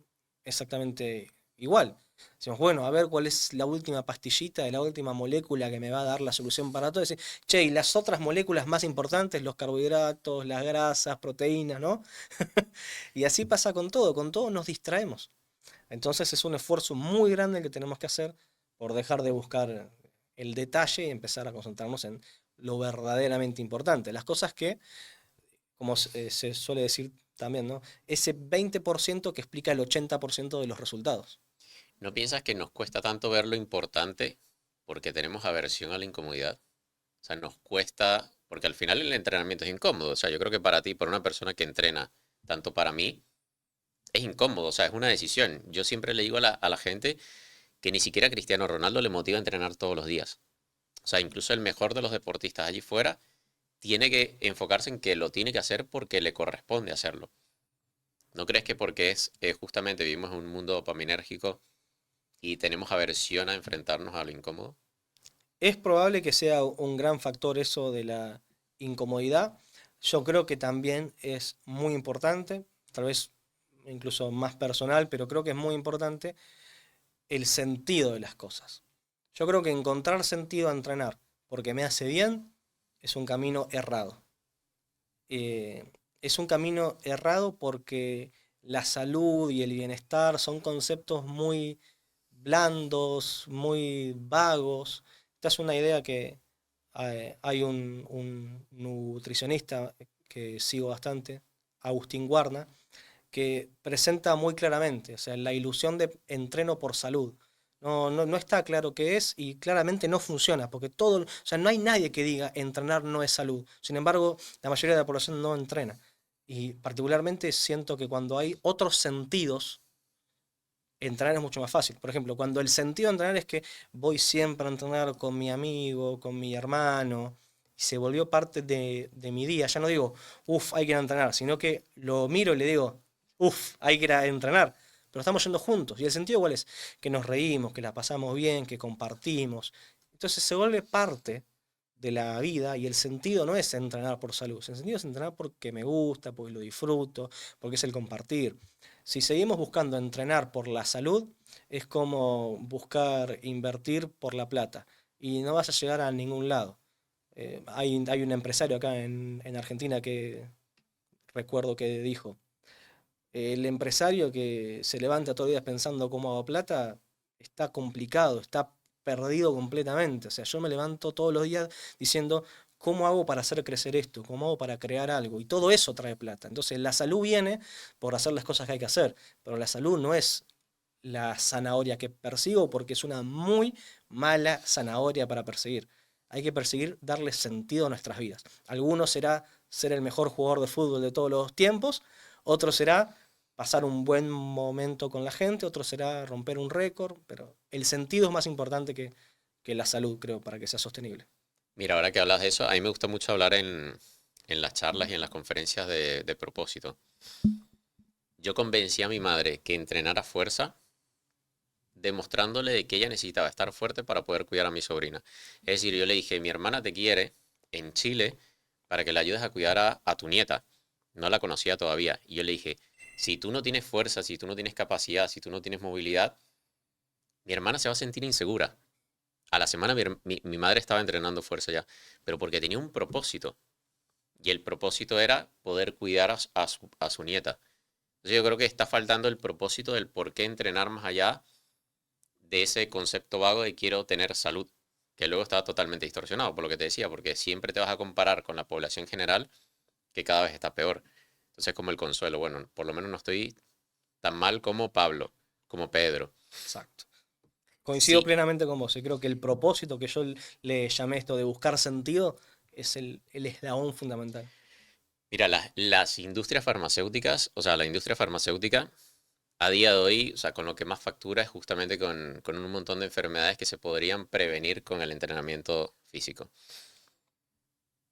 exactamente igual. Decimos, bueno, a ver cuál es la última pastillita, la última molécula que me va a dar la solución para todo. Decir, che, y las otras moléculas más importantes, los carbohidratos, las grasas, proteínas, ¿no? Y así pasa con todo nos distraemos. Entonces es un esfuerzo muy grande el que tenemos que hacer por dejar de buscar el detalle y empezar a concentrarnos en lo verdaderamente importante. Las cosas que, como se suele decir también, ¿no? Ese 20% que explica el 80% de los resultados. ¿No piensas que nos cuesta tanto ver lo importante porque tenemos aversión a la incomodidad? O sea, nos cuesta, porque al final el entrenamiento es incómodo. O sea, yo creo que para ti, para una persona que entrena, tanto para mí, es incómodo, o sea, es una decisión. Yo siempre le digo a la gente que ni siquiera a Cristiano Ronaldo le motiva a entrenar todos los días. O sea, incluso el mejor de los deportistas allí fuera tiene que enfocarse en que lo tiene que hacer porque le corresponde hacerlo. ¿No crees que porque es justamente vivimos en un mundo dopaminérgico y tenemos aversión a enfrentarnos a lo incómodo? Es probable que sea un gran factor eso de la incomodidad. Yo creo que también es muy importante, tal vez incluso más personal, pero creo que es muy importante el sentido de las cosas. Yo creo que encontrar sentido a entrenar porque me hace bien es un camino errado. Es un camino errado porque la salud y el bienestar son conceptos muy blandos, muy vagos. Esta es una idea que hay un nutricionista que sigo bastante, Agustín Guarna, que presenta muy claramente, o sea, la ilusión de entreno por salud. No está claro qué es y claramente no funciona, porque todo, o sea, no hay nadie que diga entrenar no es salud. Sin embargo, la mayoría de la población no entrena. Y particularmente siento que cuando hay otros sentidos, entrenar es mucho más fácil. Por ejemplo, cuando el sentido de entrenar es que voy siempre a entrenar con mi amigo, con mi hermano, y se volvió parte de mi día. Ya no digo, uff, hay que ir a entrenar, sino que lo miro y le digo, uff, hay que ir a entrenar. Pero estamos yendo juntos. ¿Y el sentido cuál es? Que nos reímos, que la pasamos bien, que compartimos. Entonces se vuelve parte de la vida y el sentido no es entrenar por salud. El sentido es entrenar porque me gusta, porque lo disfruto, porque es el compartir. Si seguimos buscando entrenar por la salud, es como buscar invertir por la plata y no vas a llegar a ningún lado. Hay un empresario acá en Argentina que recuerdo que dijo, el empresario que se levanta todos los días pensando cómo hago plata, está complicado, está perdido completamente. O sea, yo me levanto todos los días diciendo, ¿cómo hago para hacer crecer esto? ¿Cómo hago para crear algo? Y todo eso trae plata. Entonces, la salud viene por hacer las cosas que hay que hacer, pero la salud no es la zanahoria que persigo porque es una muy mala zanahoria para perseguir. Hay que perseguir darle sentido a nuestras vidas. Algunos será ser el mejor jugador de fútbol de todos los tiempos, otro será pasar un buen momento con la gente, otro será romper un récord, pero el sentido es más importante que la salud, creo, para que sea sostenible. Mira, ahora que hablas de eso, a mí me gusta mucho hablar en las charlas y en las conferencias de propósito. Yo convencí a mi madre que entrenara fuerza, demostrándole de que ella necesitaba estar fuerte para poder cuidar a mi sobrina. Es decir, yo le dije, mi hermana te quiere en Chile para que la ayudes a cuidar a tu nieta. No la conocía todavía. Y yo le dije, si tú no tienes fuerza, si tú no tienes capacidad, si tú no tienes movilidad, mi hermana se va a sentir insegura. A la semana mi madre estaba entrenando fuerza ya, pero porque tenía un propósito. Y el propósito era poder cuidar a su nieta. Entonces yo creo que está faltando el propósito del por qué entrenar más allá de ese concepto vago de quiero tener salud, que luego está totalmente distorsionado, por lo que te decía, porque siempre te vas a comparar con la población general que cada vez está peor. Entonces como el consuelo, bueno, por lo menos no estoy tan mal como Pablo, como Pedro. Exacto. Coincido Sí, plenamente con vos y creo que el propósito que yo le llamé esto de buscar sentido es el eslabón fundamental. mira, las industrias farmacéuticas, o sea, la industria farmacéutica a día de hoy, o sea, con lo que más factura es justamente con un montón de enfermedades que se podrían prevenir con el entrenamiento físico.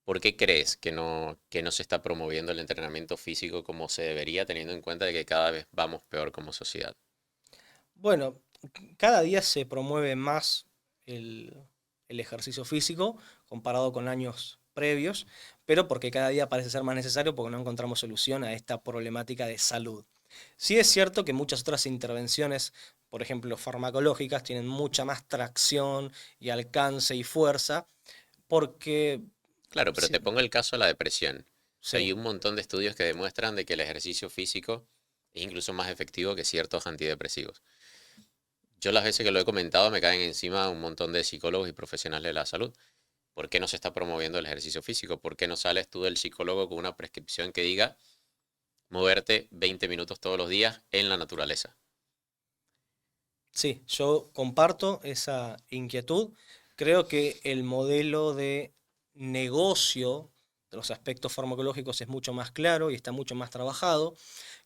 ¿Por qué crees que no se está promoviendo el entrenamiento físico como se debería, teniendo en cuenta de que cada vez vamos peor como sociedad? Bueno, cada día se promueve más el, el ejercicio físico comparado con años previos, pero porque cada día parece ser más necesario porque no encontramos solución a esta problemática de salud. Sí es cierto que muchas otras intervenciones, por ejemplo, farmacológicas, tienen mucha más tracción y alcance y fuerza, porque Claro, pero sí, te pongo el caso de la depresión. O sea, sí, hay un montón de estudios que demuestran de que el ejercicio físico es incluso más efectivo que ciertos antidepresivos. Yo las veces que lo he comentado me caen encima un montón de psicólogos y profesionales de la salud. ¿Por qué no se está promoviendo el ejercicio físico? ¿Por qué no sales tú del psicólogo con una prescripción que diga moverte 20 minutos todos los días en la naturaleza? sí, yo comparto esa inquietud. Creo que el modelo de negocio los aspectos farmacológicos es mucho más claro y está mucho más trabajado.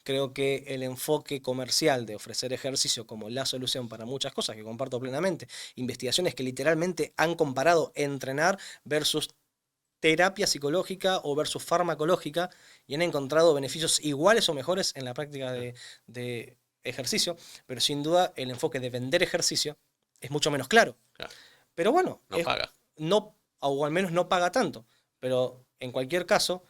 Creo que el enfoque comercial de ofrecer ejercicio como la solución para muchas cosas, que comparto plenamente, investigaciones que literalmente han comparado entrenar versus terapia psicológica o versus farmacológica y han encontrado beneficios iguales o mejores en la práctica de ejercicio, pero sin duda el enfoque de vender ejercicio es mucho menos claro. Claro. Pero bueno, No paga. no, o al menos no paga tanto, pero en cualquier caso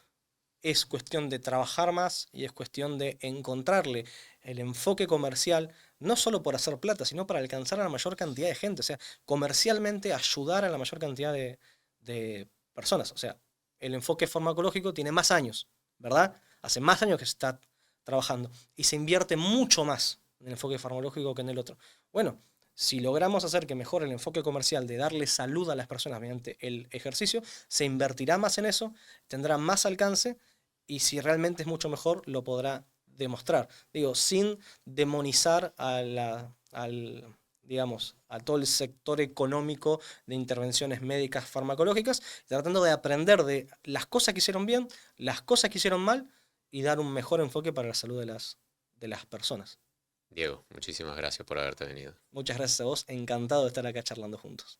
es cuestión de trabajar más y es cuestión de encontrarle el enfoque comercial, no solo por hacer plata, sino para alcanzar a la mayor cantidad de gente, o sea, comercialmente ayudar a la mayor cantidad de personas. O sea, el enfoque farmacológico tiene más años, ¿verdad? Hace más años que se está trabajando y se invierte mucho más en el enfoque farmacológico que en el otro. Bueno, si logramos hacer que mejore el enfoque comercial de darle salud a las personas mediante el ejercicio, se invertirá más en eso, tendrá más alcance y si realmente es mucho mejor, lo podrá demostrar. Digo, sin demonizar digamos, a todo el sector económico de intervenciones médicas farmacológicas, tratando de aprender de las cosas que hicieron bien, las cosas que hicieron mal y dar un mejor enfoque para la salud de las personas. Diego, muchísimas gracias por haberte venido. Muchas gracias a vos, encantado de estar acá charlando juntos.